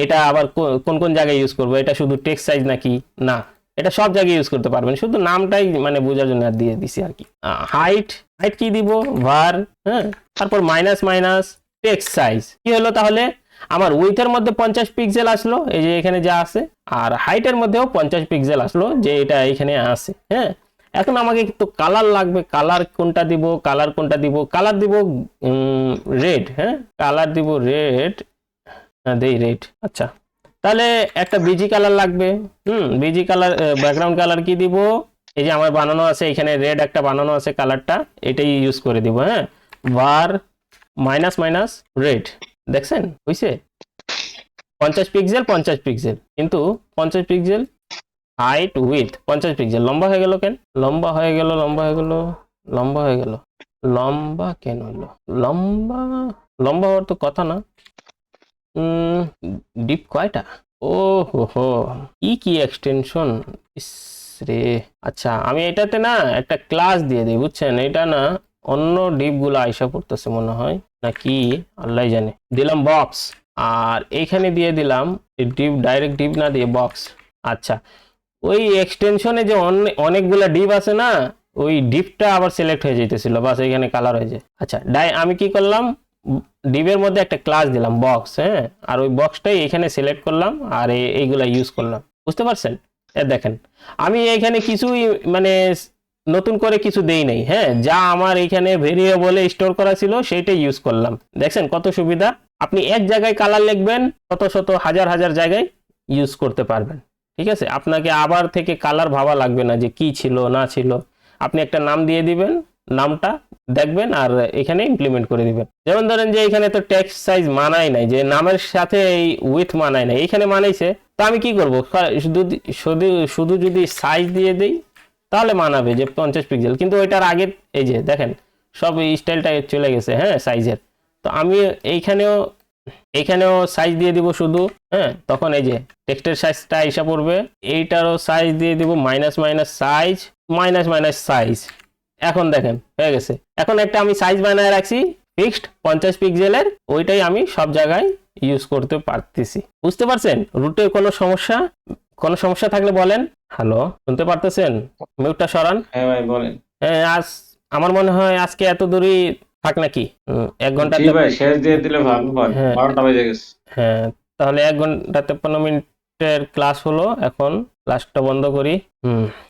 এটা আবার কোন কোন জায়গায় ইউজ করবো, এটা শুধু টেক্সট সাইজ নাকি। না, এটা সব জায়গায় ইউজ করতে পারবেন, শুধু নামটাই মানে বোঝার জন্য আর দিয়ে দিছি আর কি। হাইট কি দিব? var। হ্যাঁ, তারপর মাইনাস মাইনাস টেক্সট সাইজ। কি হলো তাহলে? আমার উইথের মধ্যে 50 পিক্সেল আসলো, এই যে এখানে যা আছে, আর হাইটের মধ্যেও 50 পিক্সেল আসলো, যে এটা এখানে আছে। হ্যাঁ, এখন আমাকে একটু কালার লাগবে। কালার কোনটা দিব? কালার দিব রেড। হ্যাঁ, কালার দিব রেড। দেই রেড। আচ্ছা, তাহলে একটা বিজি কালার লাগবে। বিজি কালার, ব্যাকগ্রাউন্ড কালার কি দিব? এই যে আমার বানানো আছে, এখানে রেড একটা বানানো আছে কালারটা, এটাই ইউজ করে দিব। হ্যাঁ, var মাইনাস মাইনাস রেড। দেখছেন হইছে? 50 পিক্সেল, কিন্তু 50 পিক্সেল হাইট উইথ 50 পিক্সেল। লম্বা হয়ে গেল কেন? লম্বা হয়ে গেল লম্বা কেন হলো? লম্বা হওয়ার তো কথা না। ডিপ কয়টা? ও হো, কি এক্সটেনশন রে। আচ্ছা, আমি এটাতে না একটা ক্লাস দিয়ে দিই, বুঝছেন। এটা না অন্য ডিপ গুলো আইসা পড়তেছে মনে হয়, নাকি আল্লাহ জানে। দিলাম বক্স, আর এইখানে দিয়ে দিলাম ডিপ, ডাইরেক্ট ডিপ না দিয়ে বক্স। আচ্ছা, ওই এক্সটেনশনে যে অনেকগুলা ডিপ আছে না, ওই ডিপটা আবার সিলেক্ট হয়ে যেতেছিল, বাস এখানে কালার হয়ে যায়। আচ্ছা, আমি কি করলাম? ডিপের মধ্যে একটা ক্লাস দিলাম বক্স। হ্যাঁ, আর ওই বক্সটাই এখানে সিলেক্ট করলাম, আর এইগুলা ইউজ করলাম। বুঝতে পারছেন? দেখেন আমি এখানে কিছুই মানে নতুন করে কিছু দেই নাই। হ্যাঁ, যা আমার এখানে ভেরিয়েবলে স্টোর করা ছিল সেইটাই ইউজ করলাম। দেখছেন কত সুবিধা? আপনি এক জায়গায় কালার লিখবেন, শত হাজার হাজার জায়গায় ইউজ করতে পারবেন, ঠিক আছে। আপনাকে আবার থেকে কালার ভাবা লাগবে না যে কি ছিল না ছিল। আপনি একটা নাম দিয়ে দিবেন, নামটা দেখবেন আর এখানে ইমপ্লিমেন্ট করে দিবেন। যেমন ধরেন যে এখানে তো টেক্সট সাইজ মানাই নাই, যে নামের সাথে এই উইথ মানাই নাই, এখানে মানাইছে। তো আমি কি করব? শুধু যদি সাইজ দিয়ে দেই তাহলে মানাবে যে 50 পিক্সেল, কিন্তু ওইটার আগে এই যে দেখেন সব স্টাইলটা চলে গেছে। হ্যাঁ, সাইজের। তো আমি এইখানেও সাইজ দিয়ে দিব শুধু। হ্যাঁ, তখন এই যে টেক্সটের সাইজটা এসে পড়বে, এইটারও সাইজ দিয়ে দিব মাইনাস মাইনাস সাইজ। এখন দেখেন হয়ে গেছে। এখন একটা আমি সাইজ বানায় রাখছি ফিক্সড 50 পিক্সেলের, ওইটাই আমি সব জায়গায় ইউজ করতে পারতেছি। বুঝতে পারছেন? রুটে কোনো সমস্যা থাকলে বলেন। হ্যালো, শুনতে পারতেছেন? মিউটটা সরান। হ্যাঁ ভাই বলেন। আজ আমার মনে হয় আজকে এত দূরই থাক নাকি। 1 ঘন্টা জি ভাই, শেষ দিয়ে দিলে ভালো হয়। 12টা বেজে গেছে। হ্যাঁ, তাহলে 1 ঘন্টা 53 মিনিটের ক্লাস হলো। এখন ক্লাসটা বন্ধ করি।